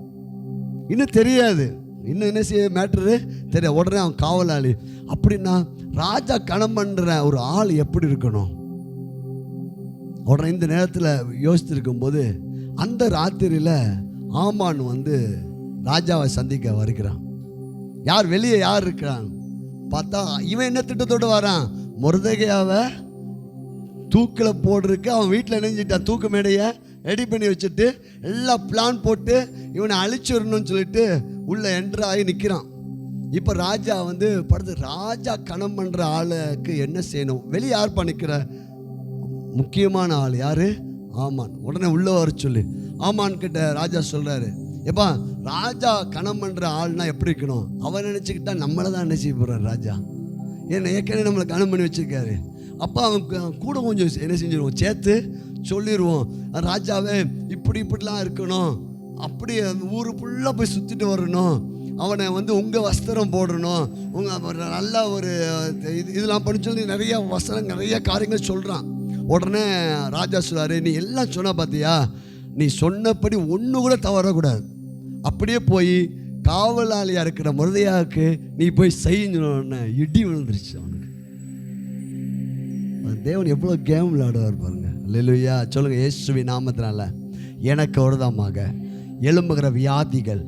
Speaker 1: இன்னும் தெரியாது, இன்னும் என்ன செய்ய மேட்ரு தெரியாது. உடனே அவன் காவலாளி. அப்படின்னா ராஜா கணம் பண்ணுற ஒரு ஆள் எப்படி இருக்கணும்? உடனே இந்த நேரத்தில் யோசித்திருக்கும்போது அந்த ராத்திரியில் ஆமான் ராஜாவை சந்திக்க வருகிறான். யார் வெளியே யார் இருக்கிறான் பார்த்தா இவன் என்ன திட்டத்தோடு வரான்? மொர்தெகாயாவை தூக்கில் போடுறதுக்கு அவன் வீட்டில் நினைஞ்சிட்டான். தூக்கு மேடையை ரெடி பண்ணி வச்சுட்டு எல்லாம் பிளான் போட்டு இவனை அழிச்சிடணும்னு சொல்லிட்டு உள்ளே என்ட்ரு ஆகி நிற்கிறான். இப்போ ராஜா படுத்து ராஜா கணம் பண்ணுற ஆளுக்கு என்ன செய்யணும்? வெளியே யார் பண்ணிக்கிற முக்கியமான ஆள் யார்? ஆமான். உடனே உள்ளே வர சொல்லி ஆமான் கிட்ட ராஜா சொல்கிறாரு, எப்பா ராஜா கணம் பண்ணுற ஆள்னா எப்படி இருக்கணும்? அவன் நினச்சிக்கிட்டா நம்மளை தான் நினச்சி போகிறார் ராஜா. ஏன்னா ஏற்கனவே நம்மளை கணம் பண்ணி வச்சுருக்காரு. அப்போ அவன் கூட கொஞ்சம் என்ன செஞ்சிருவோம், சேர்த்து சொல்லிடுவோம். ராஜாவே இப்படிலாம் இருக்கணும், அப்படி ஊரு ஃபுல்லாக போய் சுற்றிட்டு வரணும், அவனை உங்கள் வஸ்திரம் போடணும், உங்கள் நல்லா ஒரு இதெல்லாம் பண்ணி சொல்லி நிறைய வஸ்திரம் நிறைய காரியங்கள் சொல்கிறான். உடனே ராஜா சொல்கிறாரு, நீ எல்லாம் சொன்ன பார்த்தியா, நீ சொன்னபடி ஒன்று கூட தவறக்கூடாது. அப்படியே போய் காவலாளியாக இருக்கிற மொர்தெகாயாவுக்கு நீ போய் செய்யணுன்னு இடி விழுந்துருச்சு அவனுக்கு. தேவன் எவ்வளோ கேம் விளையாடுவார் பாருங்க. அல்லேலூயா. சொல்லுங்க, இயேசுவின் நாமத்தினால எனக்கு ஒருதமாக எழும்புகிற வியாதிகள்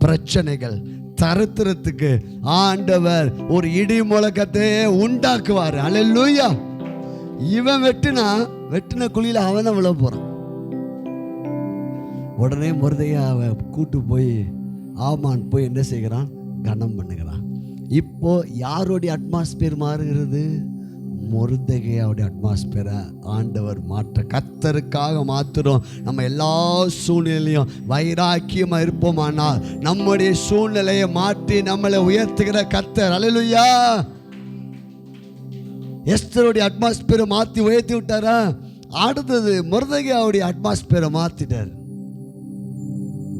Speaker 1: பிரச்சனைகள் தரித்திரத்துக்கு ஆண்டவர் இடி முழக்கத்தை உண்டாக்குவார். அல்லேலூயா. இவன் வெட்டின குழியில் அவன் தான் விழ போறான். உடனே மொர்தெகாயாவை கூட்டு போய் ஆமான் போய் என்ன செய்கிறான்? கனம் பண்ணுகிறான். இப்போ யாருடைய அட்மாஸ்பியர் மாறுகிறது? மொர்தெகாயாவுடைய அட்மாஸ்பியரை ஆண்டவர் மாற்ற கர்த்தருக்காக மாற்றுறோம். நம்ம எல்லா சூழ்நிலையும் வைராக்கியமாக இருப்போமானால் நம்முடைய சூழ்நிலையை மாற்றி நம்மளை உயர்த்துகிற கர்த்தர். அல்லேலூயா. எஸ்தருடைய அட்மாஸ்பியரை மாற்றி உயர்த்தி விட்டாரா? அடுத்தது மொர்தெகாயாவுடைய அட்மாஸ்பியரை மாற்றிட்டார்.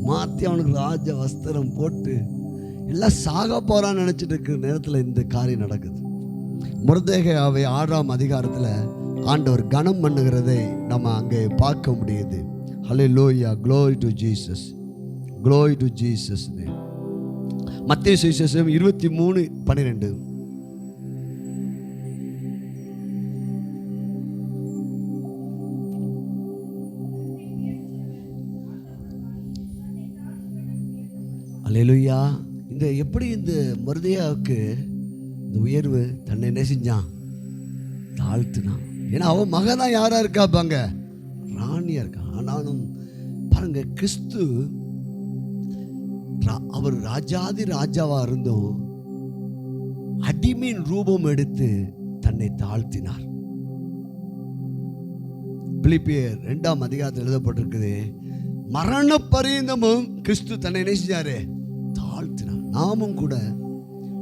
Speaker 1: மாற்றி அவனுக்கு ராஜ வஸ்திரம் போட்டு எல்லாம் சாக போகிறான்னு நினச்சிட்டு இருக்கிற நேரத்தில் இந்த காரியம் நடக்குது. மொர்தெகாயாவை 6ஆம் அதிகாரத்தில் ஆண்டவர் கனம் பண்ணுகிறதை நம்ம அங்கே பார்க்க முடியுது. ஹல்லேலூயா. Glory to Jesus. Glory to Jesus. மத்தேயு சுவிசேஷம் 23:12. அல்லேலூயா. எப்படி இந்த மொர்தெகாயாவுக்கு இந்த உயர்வு தன்னை என்ன செஞ்சான்? தாழ்த்தினான். ஏன்னா அவன் மகன் தான் யாரா இருக்காப்பாங்க? ராணியா இருக்கான். ஆனாலும் பாருங்க, கிறிஸ்து அவர் ராஜாதி ராஜாவா இருந்தும் அடிமையின் ரூபம் எடுத்து தன்னை தாழ்த்தினார். பிலிப்பியர் 2ஆம் அதிகாரத்தில் எழுதப்பட்டிருக்குது, மரண பரியந்தமும் கிறிஸ்து தன்னை என்ன செஞ்சாரு? தாழ்த்தினார். நாமும் கூட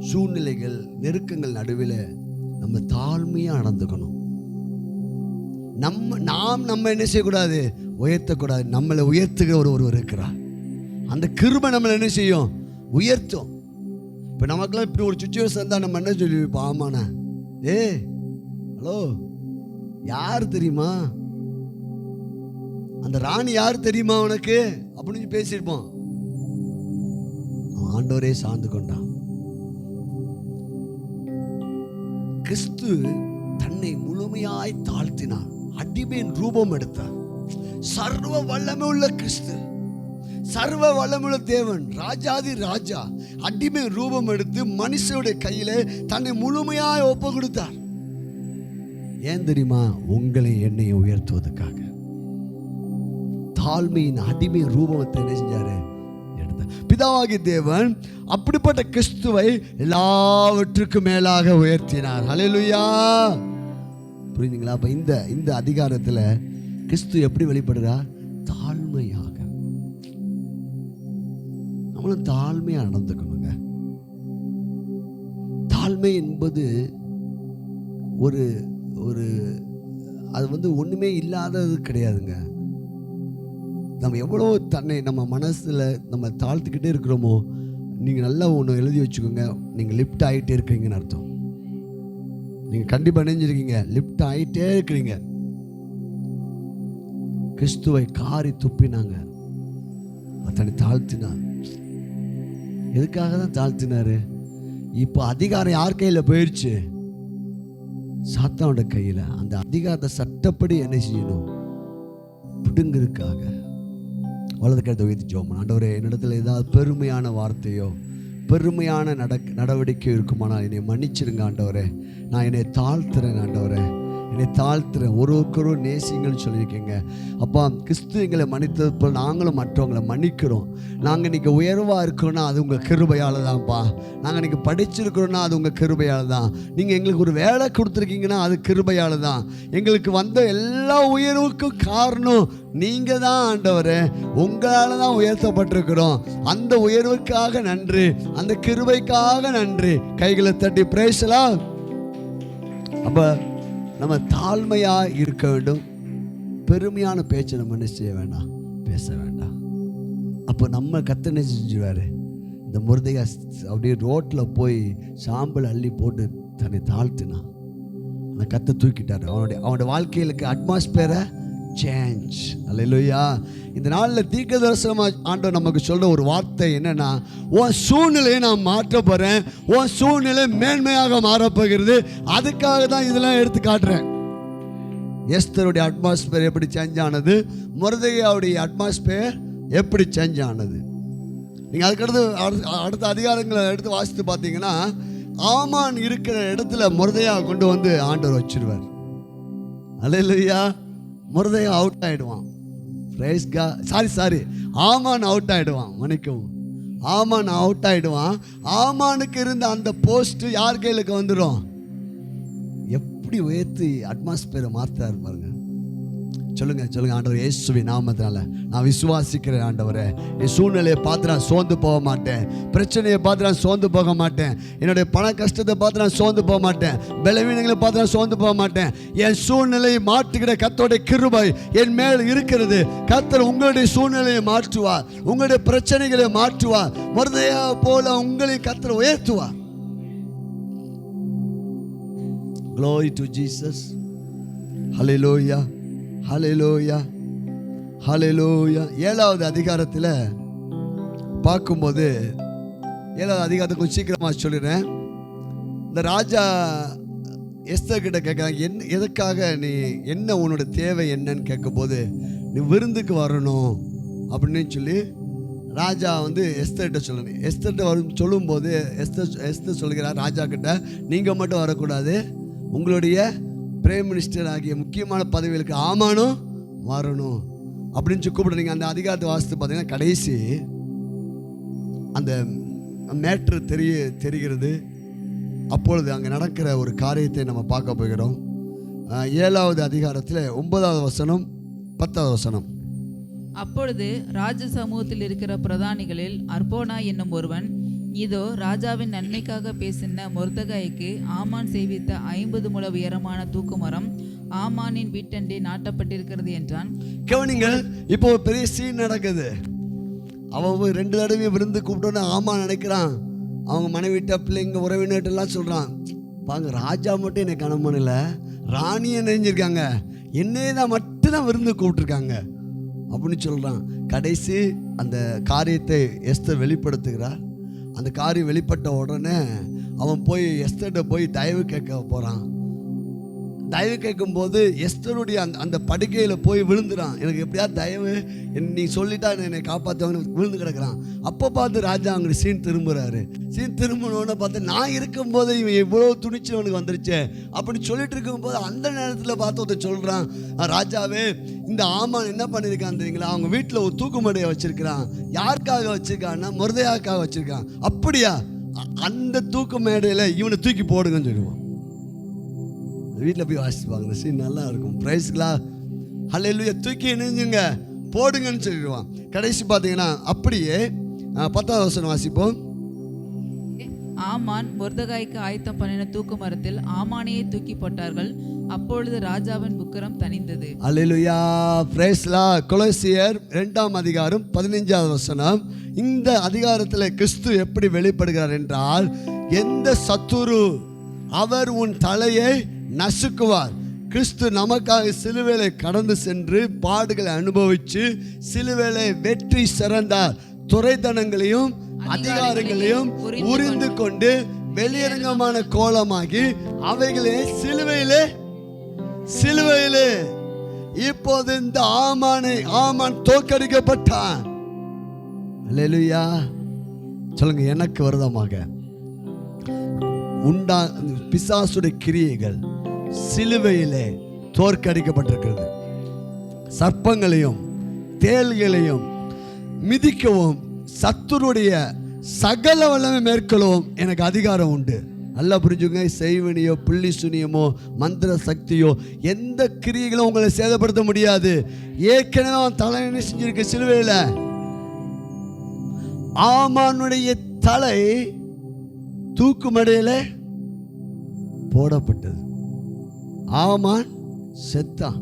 Speaker 1: சூழ்நிலைகள் நெருக்கங்கள் நடுவில் நம்ம தாழ்மையாக நடந்துக்கணும். நம்ம என்ன செய்யக்கூடாது? உயர்த்தக்கூடாது. நம்மளை உயர்த்துகிற ஒருவர் இருக்கிறார். அந்த கிருபை நம்மளை என்ன செய்யும்? உயர்த்தும். இப்போ நமக்குலாம் இப்படி ஒரு சுச்சுவேஷன் இருந்தால் நம்ம என்ன சொல்லியிருப்போம்? ஆமாண்ணா, ஹலோ, யார் தெரியுமா அந்த ராணி? யார் தெரியுமா உனக்கு அப்படின்னு பேசியிருப்போம். ஆண்டவரே சார்ந்து கொண்டான். கிறிஸ்து தன்னை முழுமையாய் தாழ்த்தினார். அடிமையின் ரூபம் எடுத்தார். சர்வ வல்லமை உள்ள கிறிஸ்து, சர்வ வல்லமுள்ள தேவன், ராஜாதி ராஜா அடிமை ரூபம் எடுத்து மனுஷனுடைய கையில தன்னை முழுமையாய் ஒப்பு கொடுத்தார். ஏன் தெரியுமா? உங்களை என்னையை உயர்த்துவதற்காக. தாழ்மையின் அடிமை ரூபத்தை என்ன செஞ்சாரு? பிதாவாகிய தேவன் அப்படிப்பட்ட கிறிஸ்துவை எல்லாவற்றுக்கும் மேலாக உயர்த்தினார். ஹல்லேலூயா. புரியுதுங்களா? அப்ப இந்த அதிகாரத்தில் கிறிஸ்து எப்படி வெளிப்படுகிறார்? தாழ்மையாக. நம்மளும் தாழ்மையாக நடந்துக்கணுங்க. தாழ்மை என்பது ஒரு ஒரு அது வந்து ஒன்றுமே இல்லாதது கிடையாதுங்க. நம்ம எவ்வளோ தன்னை நம்ம மனசில் நம்ம தாழ்த்துக்கிட்டே இருக்கிறோமோ, நீங்கள் நல்லா ஒன்று எழுதி வச்சுக்கோங்க, நீங்கள் லிஃப்ட் ஆகிட்டே இருக்கிறீங்கன்னு அர்த்தம். நீங்கள் கண்டிப்பாக நினைஞ்சிருக்கீங்க, லிஃப்ட் ஆகிட்டே இருக்கிறீங்க. கிறிஸ்துவை காரி துப்பினாங்க, தன்னை தாழ்த்தினார். எதுக்காக தான் தாழ்த்தினாரு? இப்போ அதிகாரம் யார் கையில் போயிடுச்சு? சாத்தானோட கையில். அந்த அதிகாரத்தை சட்டப்படி என்ன செய்யணும்? பிடுங்கிறதுக்காக. வலது கருத்தை உயர்த்தி ஜெபம் பண்ணு. ஆண்டவரே, என்னிடத்துல ஏதாவது பெருமையான வார்த்தையோ பெருமையான நடவடிக்கையோ இருக்குமானால் என்னை மன்னிச்சிருங்க ஆண்டவரே. நான் என்னை தாழ்த்துறேன் ஆண்டவரே, என்னை தாழ்த்துறேன். ஒருவருக்கொரு நேசிங்கள்னு சொல்லியிருக்கீங்க அப்பா. கிறிஸ்து எங்களை மன்னித்தது போல் நாங்களும் மற்றவங்களை மன்னிக்கிறோம். நாங்கள் இன்றைக்கி உயர்வாக இருக்கிறோன்னா அது உங்கள் கிருபையால் தான்ப்பா. நாங்கள் இன்றைக்கி படிச்சிருக்கிறோன்னா அது உங்கள் கிருபையால் தான். நீங்கள் எங்களுக்கு ஒரு வேலை கொடுத்துருக்கீங்கன்னா அது கிருபையால் தான். எங்களுக்கு வந்த எல்லா உயர்வுக்கும் காரணம் நீங்கள் தான் ஆண்டவரே. உங்களால் தான் உயர்த்தப்பட்டிருக்கிறோம். அந்த உயர்வுக்காக நன்றி, அந்த கிருபைக்காக நன்றி. கைகளை தட்டி பிரேசலாம். அப்போ நம்ம தாழ்மையாக இருக்க வேண்டும். பெருமையான பேச்சை நம்ம என்ன செய்ய வேண்டாம், பேச வேண்டாம். அப்போ நம்ம கர்த்தர் என்ன செஞ்சுருவார்? இந்த முருதையா அப்படியே ரோட்டில் போய் சாம்பல் அள்ளி போட்டு தன்னை தாழ்த்தினான். அந்த கர்த்தர் தூக்கிட்டார். அவனுடைய வாழ்க்கையிலுக்கு அட்மாஸ்பியரை சேஞ்ச். அல்லேலூயா. இந்த நாளில் தீர்க்கதரிசனமாக ஆண்டவர் நமக்கு சொல்கிற ஒரு வார்த்தை என்னென்னா, உன் சூழ்நிலையை நான் மாற்ற போகிறேன், உன் சூழ்நிலை மேன்மையாக மாறப்போகிறது. அதுக்காக தான் இதெல்லாம் எடுத்து காட்டுறேன். எஸ்தருடைய அட்மாஸ்பியர் எப்படி சேஞ்ச் ஆனது, மொர்தெகாயுடைய அட்மாஸ்பியர் எப்படி சேஞ்ச் ஆனது. நீங்கள் அதுக்கடுத்து அடுத்த அதிகாரங்களை எடுத்து வாசித்து பார்த்தீங்கன்னா, ஆமான் இருக்கிற இடத்துல மொர்தெகா கொண்டு வந்து ஆண்டவர் வச்சிருவார். அல்லேலூயா. மொர்தெகா அவுட் ஆகிடுவான். ஆமான் அவுட் ஆகிடுவான். மன்னிக்கவும், ஆமான் அவுட் ஆகிடுவான். ஆமானுக்கு இருந்த அந்த போஸ்ட் யார் கையிலுக்கு வந்துடும்? எப்படி உயர்த்தி அட்மாஸ்பியரை மாற்றாரு பாருங்க. சொல்லுங்க ஆண்டவர், இயேசுவின் நாமத்தினால நான் விசுவாசிக்கிறேன் ஆண்டவரே. என் சூழ்நிலையை பார்த்து நான் சோர்ந்து போக மாட்டேன், பிரச்சனையை பார்த்து நான் சோர்ந்து போக மாட்டேன், என்னுடைய பண கஷ்டத்தை பார்த்து நான் சோர்ந்து போக மாட்டேன், பலவீனங்களை பார்த்து நான் சோர்ந்து போக மாட்டேன். என் சூழ்நிலையை மாற்றுகிற கர்த்தருடைய கிருபை என் மேல் இருக்கிறது. கர்த்தர் உங்களுடைய சூழ்நிலையை மாற்றுவார், உங்களுடைய பிரச்சனைகளை மாற்றுவார். மொர்தெகா போல உங்களை கர்த்தர் உயர்த்துவார். Glory to Jesus. Hallelujah. ஹல்லேலூயா, ஹல்லேலூயா. 7வது அதிகாரத்தில் பார்க்கும்போது, 7வது அதிகாரத்தை கொஞ்சம் சீக்கிரமாக சொல்லிடுறேன். இந்த ராஜா எஸ்தர் கிட்ட கேட்குறாங்க, எதுக்காக நீ என்ன உன்னோட தேவை என்னன்னு கேட்கும்போது, நீ விருந்துக்கு வரணும் அப்படின்னு சொல்லி ராஜா வந்து எஸ்தர்கிட்ட சொல்லணும். எஸ்தர்கிட்ட சொல்லும்போது எஸ்தர் சொல்கிறார் ராஜா கிட்ட, நீங்கள் மட்டும் வரக்கூடாது, உங்களுடைய பிரைம் மினிஸ்டர் ஆகிய முக்கியமான பதவிகளுக்கு ஆமானும் வரணும் அப்படின்னு சொல்லி கூப்பிடுறீங்க. அந்த அதிகாரத்தை வாசித்து பார்த்தீங்கன்னா கடைசி அந்த மேட்ரு தெரிகிறது. அப்பொழுது அங்கே நடக்கிற ஒரு காரியத்தை நம்ம பார்க்க போகிறோம். 7வது அதிகாரத்தில் 9வது வசனம் 10வது வசனம்.
Speaker 2: அப்பொழுது ராஜ சமூகத்தில் இருக்கிற பிரதானிகளில் அர்போனா என்னும் ஒருவன், இதோ ராஜாவின் நன்மைக்காக பேசின மொர்தெகாய்க்கு ஆமான் செய்வித்த 50 முழ உயரமான தூக்குமரம் ஆமானின் வீட்டண்டே நாட்டப்பட்டிருக்கிறது என்றான்.
Speaker 1: கவனிங்கள், இப்போ ஒரு பெரிய சீன் நடக்குது. அவன் 2 தடவை விருந்து கூப்பிட்டோன்னு ஆமான் நினைக்கிறான். அவங்க மனைவிட்ட பிள்ளைங்க உறவினர்கிட்டலாம் சொல்கிறான், பாங்க ராஜா மட்டும் என்னை கணம் பண்ணல, ராணியை நெஞ்சிருக்காங்க, என்னையே தான் மட்டும்தான் விருந்து கூப்பிட்டுருக்காங்க அப்படின்னு சொல்கிறான். கடைசி அந்த காரியத்தை எஸ்தர் வெளிப்படுத்துகிறார். அந்த காரியம் வெளிப்பட்ட உடனே அவன் போய் எஸ்தர்கிட்ட போய் தயவு கேட்க போகிறான். தயவு கேட்கும்போது எஸ்தருடைய அந்த படுக்கையில் போய் விழுந்துறான். எனக்கு எப்படியா தயவு நீ சொல்லிட்டா என்னை காப்பாற்றவனு விழுந்து கிடக்கிறான். அப்போ பார்த்து ராஜா அங்கே சீன் திரும்புகிறாரு. சீன் திரும்பினோன்னு பார்த்து, நான் இருக்கும்போது இவன் எவ்வளோ துணிச்சு அவனுக்கு வந்துருச்சு அப்படின்னு சொல்லிட்டு இருக்கும்போது அந்த நேரத்தில் பார்த்து ஒருத்தர் சொல்கிறான், ராஜாவே இந்த ஆமான் என்ன பண்ணியிருக்கான் தெரியுங்களா, அவங்க வீட்டில் ஒரு தூக்குமடையை வச்சிருக்கிறான். யாருக்காக வச்சிருக்கான்னா மொர்தெகாய்க்காக வச்சிருக்கான். அப்படியா, அந்த தூக்கு மேடையில் இவனை தூக்கி போடுங்கன்னு சொல்லுவான். வீட்டில் போய் வாசிப்பாங்க. இந்த சீன் நல்லா இருக்கும். பிரைஸ்களா, ஹல்லேலூயா. தூக்கி நினைஞ்சுங்க போடுங்கன்னு சொல்லிடுவான். கடைசி பார்த்தீங்கன்னா அப்படியே 10வது வசனம் வாசிப்போம்.
Speaker 2: ஆமான் மொர்தெகாய்க்கு ஆயத்தம் பண்ணின தூக்கு மரத்தில் ஆமானையே தூக்கி போட்டார்கள். அப்பொழுது ராஜாவின் உக்கிரம் தணிந்தது.
Speaker 1: அல்லேலூயா, பிரைஸ் லார்ட். கொலோசியர் 2ஆம் அதிகாரம் 15வது வசனம். இந்த அதிகாரத்தில் கிறிஸ்து எப்படி வெளிப்படுகிறார் என்றால், எந்த சத்துரு அவர் உன் தலையை நசுக்குவார். கிறிஸ்து நமக்காக சிலுவையிலே கடந்து சென்று பாடுகளை அனுபவித்து சிலுவையிலே வெற்றி சிறந்தார். துரைத்தனங்களையும் அதிகாரங்களையும் உரிந்து கொண்டு வெளியரங்கமான கோலமாகி அவைகளே சிலுவையிலே இப்போது இந்த ஆமான் தோற்கடிக்கப்பட்டான். அல்லேலூயா சொல்லுங்க. எனக்கு விரோதமாக பிசாசுடைய கிரியைகள் சிலுவையிலே தோற்கடிக்கப்பட்டிருக்கிறது. சர்ப்பங்களையும் தேள்களையும் மிதிக்கவும் சத்துருடைய சகல வல்லமை மேற்கொள்ளவும் எனக்கு அதிகாரம் உண்டு. நல்லா புரிஞ்சுங்க. செய்வனியோ புள்ளி சுனியமோ மந்திர சக்தியோ எந்த கிரியைகளும் உங்களை சேதப்படுத்த முடியாது. ஏற்கனவே அவன் தலை என்ன செஞ்சிருக்க? சிலுவையில் ஆமானுடைய தலை தூக்குமடையில போடப்பட்டது. ஆமான் செத்தான்.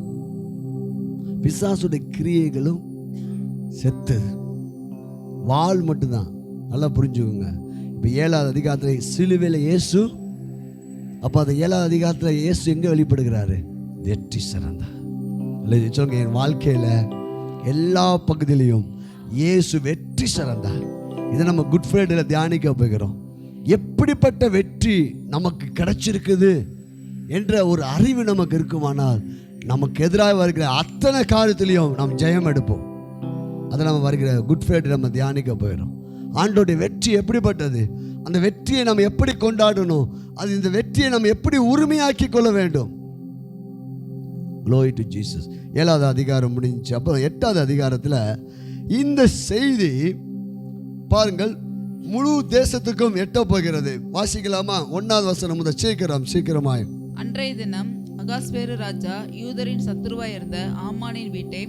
Speaker 1: பிசாசுடைய கிரியைகளும் செத்தது. வாள் மட்டும்தான். நல்லா புரிஞ்சுக்கோங்க. இப்போ 7வது அதிகாரத்தில் சிலுவையில் இயேசு, அப்போ அந்த 7வது அதிகாரத்தில் இயேசு எங்கே வெளிப்படுகிறாரு? வெற்றி சிறந்தார். இல்லை சொல்லுங்க, என் வாழ்க்கையில் எல்லா பகுதியிலையும் இயேசு வெற்றி சிறந்தார். இதை நம்ம குட் ஃப்ரைடேல தியானிக்க போகிறோம். எப்படிப்பட்ட வெற்றி நமக்கு கிடைச்சிருக்குது என்ற ஒரு அறிவு நமக்கு இருக்குமானால் நமக்கு எதிராக வருகிற அத்தனை காரியத்திலையும் நாம் ஜெயம் எடுப்போம். அதை நம்ம வருகிற குட் ஃப்ரைடே நம்ம தியானிக்க போயிடும். ஆண்டோடைய வெற்றி எப்படிப்பட்டது, அந்த வெற்றியை நம்ம எப்படி கொண்டாடணும், அது இந்த வெற்றியை நம்ம எப்படி உரிமையாக்கி கொள்ள வேண்டும். Glory to Jesus. 7வது அதிகாரம் முடிஞ்சு. அப்புறம் 8வது அதிகாரத்தில் இந்த செய்தி பாருங்கள் முழு தேசத்துக்கும் எட்ட போகிறது. வாசிக்கலாமா? 1வது வசனம் முதல். சீக்கிரமாய்.
Speaker 2: அன்றைய தினம் அகாஸ்வேரு ராஜா யூதரின் சத்துருவாய் இருந்த ஆமானின் வீட்டை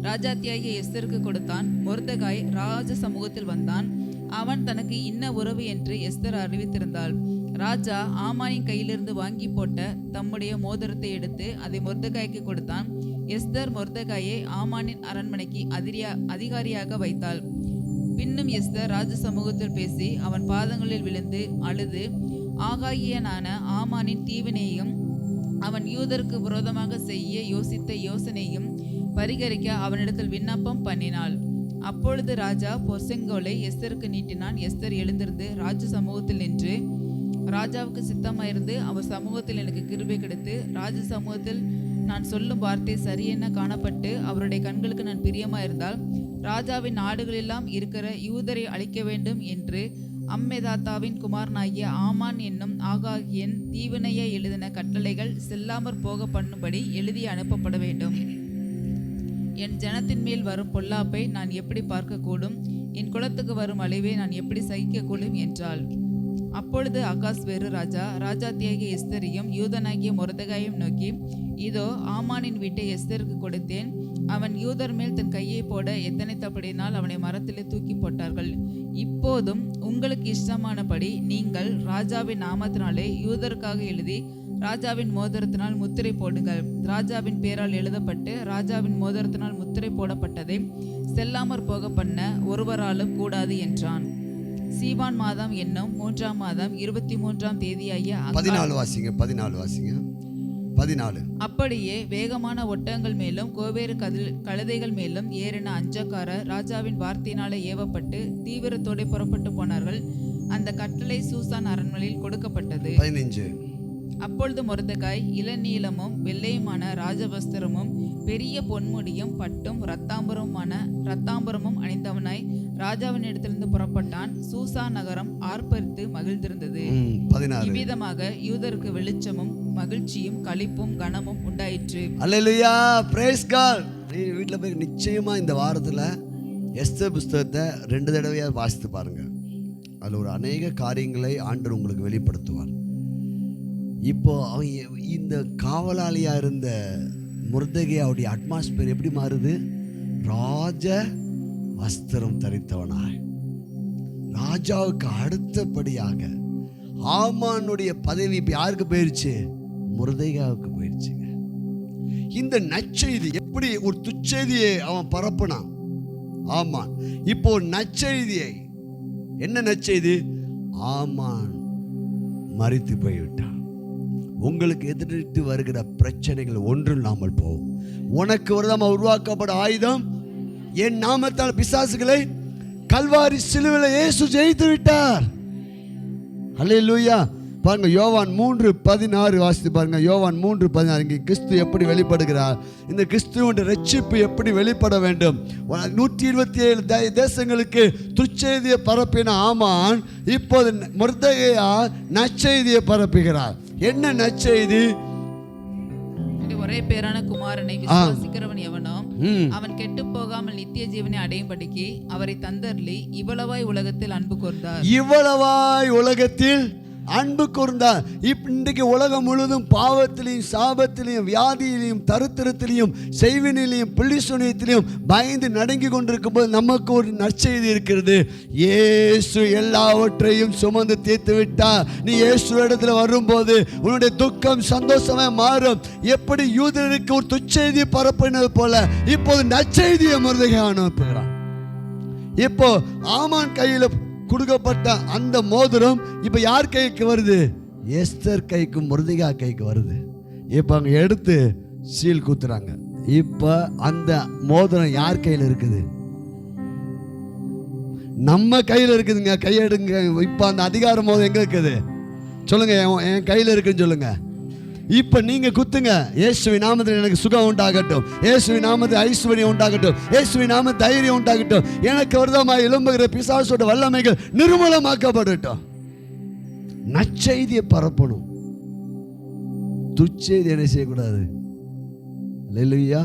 Speaker 2: ராஜாத்தியாகிய எஸ்தருக்கு கொடுத்தான். மொர்தெகாய் ராஜ சமூகத்தில் வந்தான். அவன் தனக்கு இன்ன உறவு என்று எஸ்தர் அறிவித்திருந்தாள். ராஜா ஆமானின் கையிலிருந்து வாங்கி போட்ட தம்முடைய மோதிரத்தை எடுத்து அதை மொர்தெகாய்க்கு கொடுத்தான். எஸ்தர் மொர்தெகாயை ஆமானின் அரண்மனைக்கு அதிகாரியாக வைத்தாள். பின்னும் எஸ்தர் ராஜ சமூகத்தில் பேசி அவன் பாதங்களில் விழுந்து அழுது ஆகாகியனான ஆமானின் தீவினையும் அவன் யூதருக்கு விரோதமாக செய்ய யோசித்த யோசனையும் பரிகரிக்க அவனிடத்தில் விண்ணப்பம் பண்ணினாள். அப்பொழுது ராஜா பொற்செங்கோலை எஸ்தருக்கு நீட்டினான். எஸ்தர் எழுந்திருந்து ராஜ சமூகத்தில் நின்று, ராஜாவுக்கு சித்தமாயிருந்து அவர் சமூகத்தில் எனக்கு கிருபை கிடைத்து ராஜ சமூகத்தில் நான் சொல்லும் வார்த்தை சரியென காணப்பட்டு அவருடைய கண்களுக்கு நான் பிரியமாயிருந்தால் ராஜாவின் நாடுகளெல்லாம் இருக்கிற யூதரை அழிக்க வேண்டும் என்று அம்மெதாத்தாவின் குமாரனாகிய ஆமான் என்னும் ஆகாகியன் தீவினையை எழுதின கட்டளைகள் செல்லாமற் போக பண்ணும்படி எழுதி அனுப்பப்பட வேண்டும். என் ஜனத்தின் மேல் வரும் பொல்லாப்பை நான் எப்படி பார்க்கக்கூடும்? என் குலத்துக்கு வரும் அழிவை நான் எப்படி சகிக்கக்கூடும் என்றாள். அப்பொழுது அகாஸ்வேரு ராஜா ராஜாத்தியாகிய எஸ்தரையும் யூதனாகிய மொர்தெகாயையும் நோக்கி, இதோ ஆமானின் வீட்டை எஸ்தருக்கு கொடுத்தேன். அவன் யூதர் மேல் தன் கையை போட எத்தனைத்தபடினால் அவனை மரத்திலே தூக்கி போட்டார்கள். இப்போதும் உங்களுக்கு இஷ்டமானபடி நீங்கள் ராஜாவின் நாமத்தினாலே யூதருக்காக எழுதி ராஜாவின் மோதிரத்தினால் முத்திரை போடுங்கள். ராஜாவின் பேரால் எழுதப்பட்டு ராஜாவின் மோதிரத்தினால் முத்திரை போடப்பட்டதை செல்லாமற் போக பண்ண ஒருவராலும் கூடாது என்றான். சீவான் மாதம் என்னும் 3ஆம் மாதம் 23ஆம் தேதியாகிய
Speaker 1: 14
Speaker 2: அப்படியே வேகமான ஒட்டகங்கள் மேலும் கோவேறு கழுதைகள் மேலும் ஏறின அஞ்சக்காரர் ராஜாவின் வார்த்தையினாலே ஏவப்பட்டு தீவிரத்தோடு புறப்பட்டு போனார்கள். அந்த கட்டளை சூசான் அரண்மனையில் கொடுக்கப்பட்டது.
Speaker 1: 15
Speaker 2: அப்பொழுது மொர்தெகாய் இளநீலமும் வெள்ளையுமான ராஜவஸ்திரமும் பெரிய பொன்முடியும் பட்டும் ரத்தாம்பரமும் அணிந்தவனாய் ராஜாவின் இடத்திலிருந்து புறப்பட்டான். சூசா நகரம் ஆர்ப்பரித்து மகிழ்ந்திருந்தது. இவ்விதமாக யூதருக்கு வெளிச்சமும் மகிழ்ச்சியும் களிப்பும் கனமும் உண்டாயிற்று.
Speaker 1: அல்லேலூயா, பிரைஸ் காட். வீட்டில் போய் நிச்சயமா இந்த வாரத்தில் எஸ்தர் புஸ்தகத்தை 2 தடவையாக வாசித்து பாருங்க. அதில் ஒரு அநேக காரியங்களை ஆண்டவர் உங்களுக்கு வெளிப்படுத்துவார். இப்போ அவன் இந்த காவலாளியாக இருந்த மொர்தெகாயுடைய அட்மாஸ்பியர் எப்படி மாறுது? ராஜ வஸ்திரம் தரித்தவனாய் ராஜாவுக்கு அடுத்தபடியாக ஆமானுடைய பதவி இப்ப யாருக்கு போயிருச்சு? மொர்தெகாவுக்கு போயிருச்சுங்க. இந்த நற்செய்தி எப்படி ஒரு துச்செய்தியை அவன் பரப்புனான் ஆமான், இப்போ நற்செய்தியை, என்ன நற்செய்தி? ஆமான் மரித்து போய்விட்டான். உங்களுக்கு எதிர்த்து வருகிற பிரச்சனைகள் ஒன்றில்லாமல் போகும். உனக்கு விரோதமா உருவாக்கப்பட ஆயுதம், என் நாமத்தால் பிசாசுகளை கல்வாரி சிலுவையில் இயேசு ஜெயித்து விட்டார். அல்லேலூயா. பாருங்க, யோவான் 3:16 வாசித்து பாருங்க. யோவான் 3:16. இங்கே கிறிஸ்து எப்படி வெளிப்படுகிறார், இந்த கிறிஸ்துவோட ரட்சிப்பு எப்படி வெளிப்பட வேண்டும். 127 தேசங்களுக்கு துர்ச்செய்தியை பரப்பின ஆமான் இப்போது மொர்தெகா நற்செய்தியை பரப்புகிறார். என்ன நற்செய்தி?
Speaker 2: ஒரே பேரான குமாரனை விசுவாசிக்கிறவன் எவனோ அவன் கெட்டு போகாமல் நித்திய ஜீவனை அடையும்படிக்கு அவரை தந்தருளி இவ்வளவாய் உலகத்தில் அன்பு கூர்ந்தார்.
Speaker 1: இவ்வளவாய் உலகத்தில் அன்பு கூர்ந்தார். இன்றைக்கு உலகம் முழுவதும் பாவத்திலையும் சாபத்திலையும் வியாதியிலையும் தருத்திரத்திலையும் செய்வினிலையும் பிள்ளிசுனியத்திலையும் பயந்து நடுங்கி கொண்டிருக்கும் போது நமக்கு ஒரு நற்செய்தி இருக்கிறது. இயேசு எல்லாவற்றையும் சுமந்து தீர்த்து விட்டார். நீ இயேசு இடத்துல வரும்போது உன்னுடைய துக்கம் சந்தோஷமா மாறும். எப்படி யூதருக்கு ஒரு துச்செய்தியை பரப்பினது போல இப்போது நற்செய்தியை மொர்தெகா அனுப்புகிறான். இப்போ ஆமான் கையில் கொடுக்கப்பட்ட அந்த மோதிரம் இப்ப யார் கைக்கு வருது? எஸ்தர் கைக்கும் மொர்தெகா கைக்கு வருது. இப்ப அங்க எடுத்து சீல் குத்துறாங்க. இப்ப அந்த மோதிரம் யார் கையில் இருக்குது? நம்ம கையில் இருக்குதுங்க. கையெடுங்க. இப்ப அந்த அதிகார மோதிரம் எங்க இருக்குது சொல்லுங்க? என் கையில் இருக்குன்னு சொல்லுங்க. இப்ப நீங்க குத்துங்க. இயேசுவின் நாமத்தில் எனக்கு சுகம் உண்டாகட்டும், இயேசுவின் நாமத்தில் ஐஸ்வர்யம் உண்டாகட்டும், இயேசுவின் நாமத்தில் தைரியம் உண்டாகட்டும், எனக்கு விரோதமாக எழும்புகிற பிசாசோட வல்லமைகள் நிர்மூலமாக்கப்படட்டும். நற்செய்தியை பரப்பணும். துச்செய்தி என்ன செய்யக்கூடாது. அல்லேலூயா.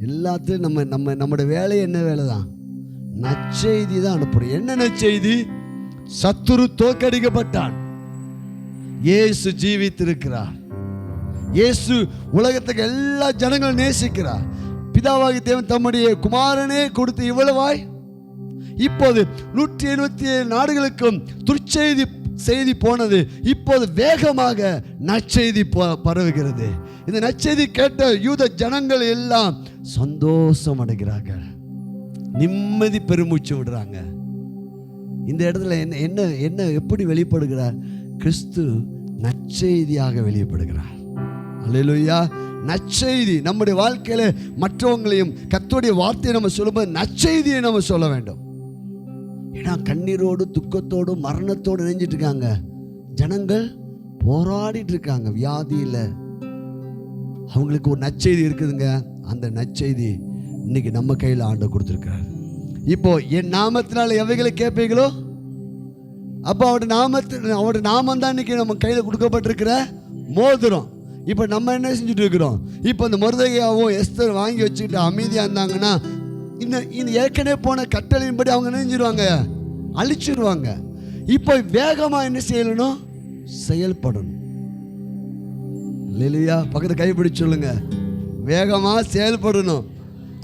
Speaker 1: எல்லாத்தையும் நம்முடைய வேலை என்ன வேலை தான்? நற்செய்தி தான் அனுப்பணும். என்ன நற்செய்தி? சத்துரு தோற்கடிக்கப்பட்டான், இயேசு ஜீவித்திருக்கிறார். இயேசு உலகத்துக்கு எல்லா ஜனங்களும் நேசிக்கிறார். பிதாவாகி தேவன் தம்முடைய குமாரனே கொடுத்து இவ்வளவாய் இப்போது 177 நாடுகளுக்கும் துர்ச்செய்தி செய்தி போனது. இப்போது வேகமாக நற்செய்தி பரவுகிறது. இந்த நற்செய்தி கேட்ட யூத ஜனங்கள் எல்லாம் சந்தோஷம் அடைகிறார்கள், நிம்மதி பெருமூச்சு விடுறாங்க. இந்த இடத்துல என்ன எப்படி வெளிப்படுகிறார்? கிறிஸ்து நற்செய்தியாக வெளிப்படுகிறார். அல்லேலூயா. நற்செய்தி நம்முடைய வாழ்க்கையில மற்றவங்களையும் கர்த்தருடைய வார்த்தையை நம்ம சொல்லும்போது நற்செய்தியை நம்ம சொல்ல வேண்டும். ஏன்னா கண்ணீரோடு துக்கத்தோடு மரணத்தோடு நினைஞ்சிட்டு இருக்காங்க ஜனங்கள், போராடிட்டு இருக்காங்க வியாதியில. அவங்களுக்கு ஒரு நற்செய்தி இருக்குதுங்க. அந்த நற்செய்தி இன்னைக்கு நம்ம கையில் ஆண்டவர் கொடுத்திருக்கிறார். இப்போ என் நாமத்தினால எவைகளை கேட்பீங்களோ அப்போ அவருடைய நாமம் தான் இன்னைக்கு நம்ம கையில் கொடுக்கப்பட்டிருக்கிற மோதிரம். இப்போ நம்ம என்ன செஞ்சுட்டு இருக்கிறோம்? இப்போ இந்த மொர்தெகாவும் எஸ்தர் வாங்கி வச்சுக்கிட்டு அமைதியாக இருந்தாங்கன்னா இந்த ஏற்கனவே போன கட்டளையின்படி அவங்க நினைஞ்சிருவாங்க, அழிச்சிருவாங்க. இப்போ வேகமாக என்ன செய்யணும்? செயல்படணும். இல்லையா? பக்கத்து கைப்பிடிச்சு சொல்லுங்க, வேகமாக செயல்படணும்.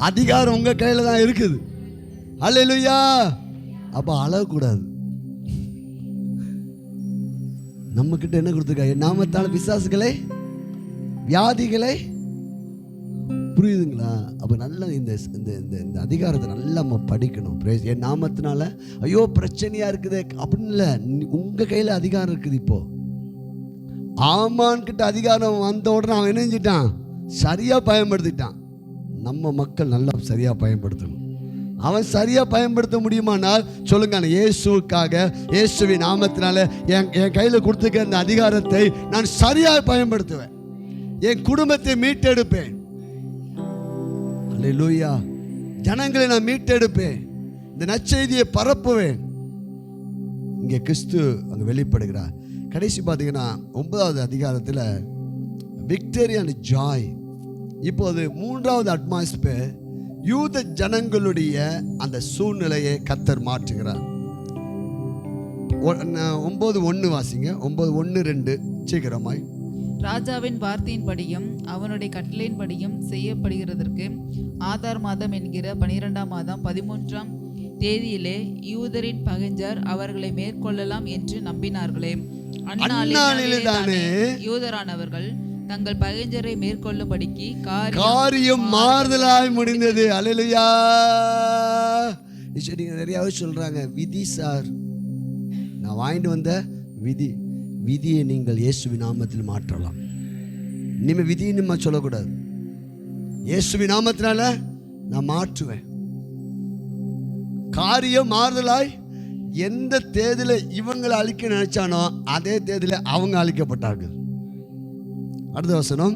Speaker 1: அதிகாரம் உங்கள் கையில் தான் இருக்குது. அல்லேலூயா. அப்போ அழக்கூடாது. நம்ம கிட்ட என்ன கொடுத்துருக்கா? என் நாமத்தால் பிசாசுகளை வியாதிகளை, புரியுதுங்களா? அப்போ நல்லா இந்த இந்த அதிகாரத்தை நல்லா நம்ம படிக்கணும். என் நாமத்தினால ஐயோ பிரச்சனையா இருக்குது அப்படின்னு இல்லை, உங்கள் கையில் அதிகாரம் இருக்குது. இப்போ ஆமான் கிட்ட அதிகாரம் வந்த உடனே அவன் என்ன செஞ்சிட்டான்? சரியாக பயன்படுத்திட்டான். நம்ம மக்கள் நல்லா சரியாக பயன்படுத்தணும். அவன் சரியாக பயன்படுத்த முடியுமானால் சொல்லுங்க, இயேசுக்காக இயேசுவின் நாமத்தினால என் கையில் கொடுத்துக்க இந்த அதிகாரத்தை நான் சரியாக பயன்படுத்துவேன், என் குடும்பத்தை மீட்டெடுப்பேன். அல்லேலூயா. ஜனங்களை நான் மீட்டெடுப்பேன், இந்த நற்செய்தியை பரப்புவேன். இங்கே கிறிஸ்து அங்கே வெளிப்படுகிறார். கடைசி பார்த்தீங்கன்னா 9வது அதிகாரத்தில் விக்டரி அண்ட் ஜாய். இப்போது 3வது அட்மாஸ்பியர், யூத ஜனங்களுடைய அந்த சூழ்நிலையை கர்த்தர் மாற்றுகிறார். 9:1 வாசிங்க. 9:1-2 சீக்கிரமாய்.
Speaker 2: ராஜாவின் வார்த்தையின்படியும் அவனுடைய கட்டளையின்படியும் செய்யப்படுகிறதற்கு ஆதார் மாதம் என்கிற 12ஆம் மாதம் 13ஆம் தேதியிலே யூதரின் பகைஞர் அவர்களை மேற்கொள்ளலாம் என்று நம்பினார்களே.
Speaker 1: அந்நாளிலே தானே
Speaker 2: யூதரானவர்கள் தங்கள் பகைஞரை மேற்கொள்ளும்படிக்கு
Speaker 1: காரியம் மாறுதலாய் முடிந்தது. அல்லேலூயா. நீங்க நிறையாவே சொல்றாங்க, விதி சார், நான் வாங்கிட்டு வந்த விதியை நீங்கள் இயேசுவின் நாமத்தில் மாற்றலாம். இனிமே விதியை நம்ம சொல்லக்கூடாது. இயேசுவின் நாமத்தினால நான் மாற்றுவேன். காரியம் மாறுதலாய். எந்த தேதியில இவங்களை அழிக்க நினைச்சானோ அதே தேதியில அவங்க அழிக்கப்பட்டார்கள். அடுத்த வசனம்.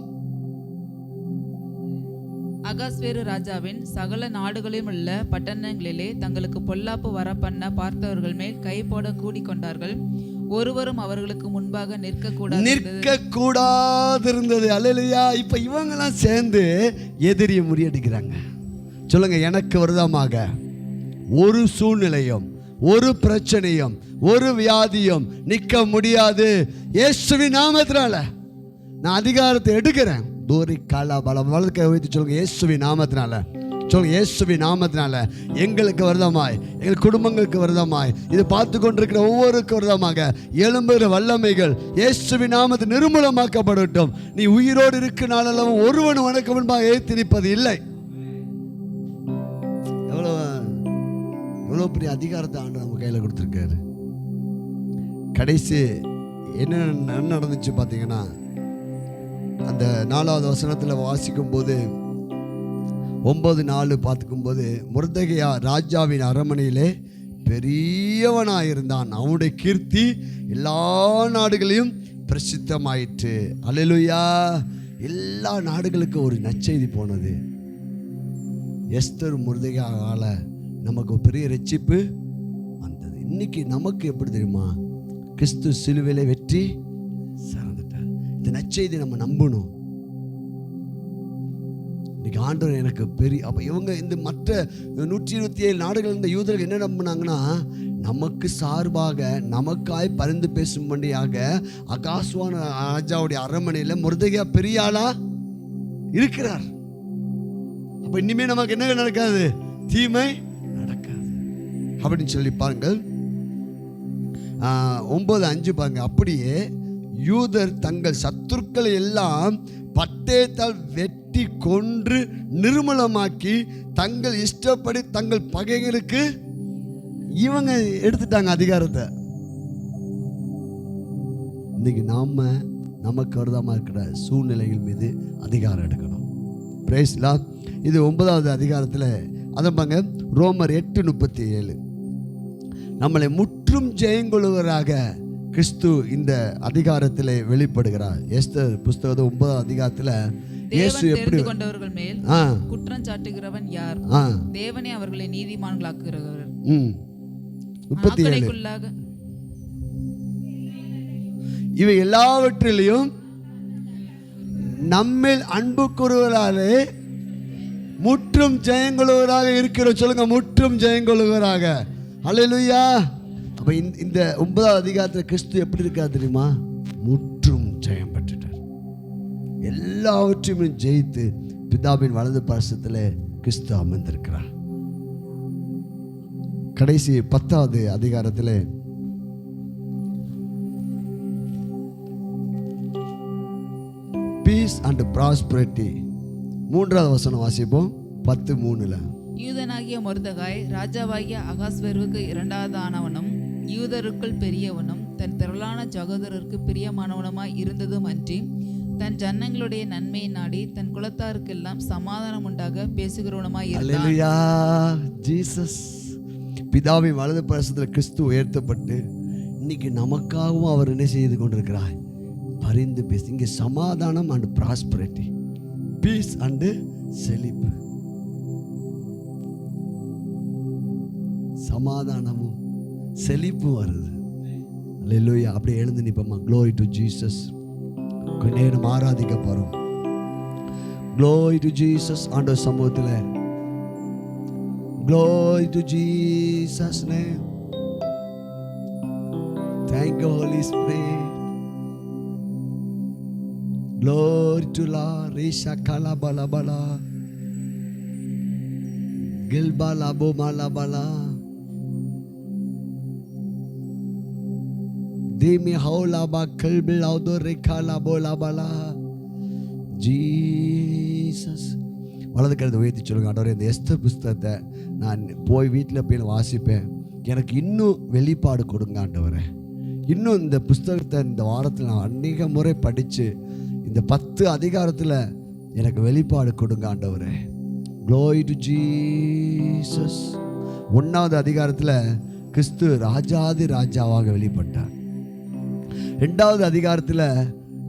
Speaker 2: அகாஸ்வேரு ராஜாவின் சகல நாடுகளிலும் உள்ள பட்டணங்களிலே தங்களுக்கு பொல்லாப்பு வர பண்ண பார்த்தவர்கள் மேல் கை போட கூடிக்கொண்டார்கள். ஒருவரும் அவர்களுக்கு முன்பாக நிற்க கூடாது
Speaker 1: இருந்தது. அல்லேலூயா. இப்ப இவங்கெல்லாம் சேர்ந்து எதிரியை முறியடிக்கிறாங்க. சொல்லுங்க, எனக்கு விரோதமாக ஒரு சூழ்நிலையும் ஒரு பிரச்சனையும் ஒரு வியாதியும் நிற்க முடியாது. இயேசுவின் நாமத்தினால நான் அதிகாரத்தை எடுக்கிறேன். தூரி காலா பலம் வளர்க்க வைத்து சொல்லுங்க, இயேசுவின் நாமத்தினால. சொல்லுங்க, இயேசுவின் நாமத்தினால எங்களுக்கு விரோதமாய், எங்கள் குடும்பங்களுக்கு விரோதமாய், இது பார்த்து கொண்டிருக்கிற ஒவ்வொருக்கும் விரோதமாக எழும்புகிற வல்லமைகள் இயேசுவின் நாமத்தில் நிர்மூலமாக்கப்படட்டும். நீ உயிரோடு இருக்க நாளெல்லாம் ஒருவன் உனக்கு முன்பாக ஏற்றி நிற்பது இல்லை. எவ்வளோ பெரிய அதிகாரத்தை ஆண்டு நம்ம கையில் கொடுத்துருக்காரு. கடைசி என்ன நடந்துச்சு பார்த்தீங்கன்னா, அந்த 4வது வசனத்தில் வாசிக்கும் போது 9:4 பார்த்துக்கும்போது, மொர்தெகாய் ராஜாவின் அரண்மனையிலே பெரியவனாயிருந்தான். அவனுடைய கீர்த்தி எல்லா நாடுகளையும் பிரசித்தமாயிற்று. அல்லேலூயா. எல்லா நாடுகளுக்கும் ஒரு நற்செய்தி போனது. எஸ்தர் மொர்தெகாயால நமக்கு ஒரு பெரிய ரட்சிப்பு வந்தது. இன்னைக்கு நமக்கு எப்படி தெரியுமா? கிறிஸ்து சிலுவையிலே வெற்றி சார்ந்துட்டார். இந்த நற்செய்தி நம்ம நம்பணும். இன்னைக்கு ஆண்டவர் எனக்கு பெரிய. அப்போ இவங்க இந்த மற்ற 127 நாடுகள் இருந்த யூதர்கள் என்ன நம்பினாங்கன்னா, நமக்கு சார்பாக நமக்காய் பரிந்து பேசும்படியாக அகாஸ்வான ராஜாவுடைய அரண்மனையில் மொர்தெகாய் பெரிய ஆளா இருக்கிறார். அப்போ இனிமே நமக்கு என்ன நடக்காது? தீமை நடக்காது அப்படின்னு சொல்லி பாருங்கள். 9:5 பாருங்க. அப்படியே யூதர் தங்கள் சத்துருக்களை எல்லாம் பட்டயத்தால் வெட்டி கொன்று நிர்மூலமாக்கி தங்கள் இஷ்டப்படி தங்கள் பகைகளுக்கு இவங்க எடுத்துட்டாங்க அதிகாரத்தை. இன்னைக்கு நமக்கு விரோதமாக இருக்கிற சூழ்நிலைகள் மீது அதிகாரம் எடுக்கணும். Praise Lord. இது 9வது அதிகாரத்தில் அதம்பாங்க. ரோமர் 8:37 நம்மளை முற்றும் ஜெயங்கொள்ளுவராக கிறிஸ்து இந்த அதிகாரத்தில் வெளிப்படுகிறார். எஸ்தர் புஸ்தகம் 9வது அதிகாரத்தில் இயேசு எப்படி
Speaker 2: கொண்டவர்கள் மேல் குற்றம் சாட்டுகிறவன் யார்? தேவனே அவர்களை நீதிமான்களாக்குகிறவர்.
Speaker 1: 37 இவை எல்லாவற்றிலையும் நம்மில் அன்பு கூறுவராலே முற்றும் ஜெயங்கொள்ளுவராக இருக்கிறோம். சொல்லுங்க, முற்றும் ஜெயங்கொள்ளுவராக. அல்லேலூயா. அப்ப இந்த 9வது அதிகாரத்தில் கிறிஸ்து எப்படி இருக்கா தெரியுமா? முற்றும் ஜெயம் பெற்றுட்டார். எல்லாவற்றையும் ஜெயித்து பிதாவின் வலது பாரசத்தில் கிறிஸ்து அமர்ந்திருக்கிறார். கடைசி 10வது அதிகாரத்தில் பீஸ் அண்ட் ப்ராஸ்பரிட்டி 3வது வசனம் வாசிப்போம். 10:3
Speaker 2: யூதனாகிய மொர்தெகாய் ராஜாவாகிய அகாஸ்வேருவுக்கு 2வது ஆனவனும் யூதருக்குள் பெரியவனும் தன் திரளான சகோதரருக்கு பிரியமானவனுமாய் இருந்ததும் அன்றி தன் ஜனங்களுடைய நன்மையை நாடி தன் குலத்தாருக்கெல்லாம் சமாதானம் உண்டாக பேசுகிறவனுமாய் இருந்தான்.
Speaker 1: ஜீசஸ் பிதாவின் வலது பாரசத்தில் கிறிஸ்து உயர்த்தப்பட்டு இன்னைக்கு நமக்காகவும் அவர் என்ன செய்து கொண்டிருக்கிறார்? பரிந்து பேசி. இங்கே சமாதானம் அண்ட் ப்ராஸ்பரிட்டி, பீஸ் அண்டு செழிப்பு. சமாதானமும் செழிப்பும் வருது. அல்லேலூயா. அப்படியே எழுந்து நிப்போமா. Glory to Jesus. கொஞ்ச நேரம் ஆராதிக்க போறோம். Glory to Jesus. ஆண்டவர் சமூகத்தில் glory to Jesus name. Thank you, Holy Spirit. Glory to Lord. Risha kala bala bala. Gilba labo mala bala. தீமி ஹவுலாபா கல்பில் அவுதோ ரெக்காலா போலாபாலா. ஜீசஸ். வலது கருத்தை உயர்த்தி சொல்லுங்க, ஆண்டவரே இந்த எஸ்தர் புஸ்தகத்தை நான் போய் வீட்டில் போய் வாசிப்பேன், எனக்கு இன்னும் வெளிப்பாடு கொடுங்க ஆண்டவரே. இன்னும் இந்த புஸ்தகத்தை இந்த வாரத்தில் நான் அநேக முறை படித்து இந்த 10 அதிகாரத்தில் எனக்கு வெளிப்பாடு கொடுங்க ஆண்டவரே. Glory to Jesus. 1வது அதிகாரத்தில் கிறிஸ்து ராஜாதி ராஜாவாக வெளிப்பட்டார். 2வது அதிகாரத்தில்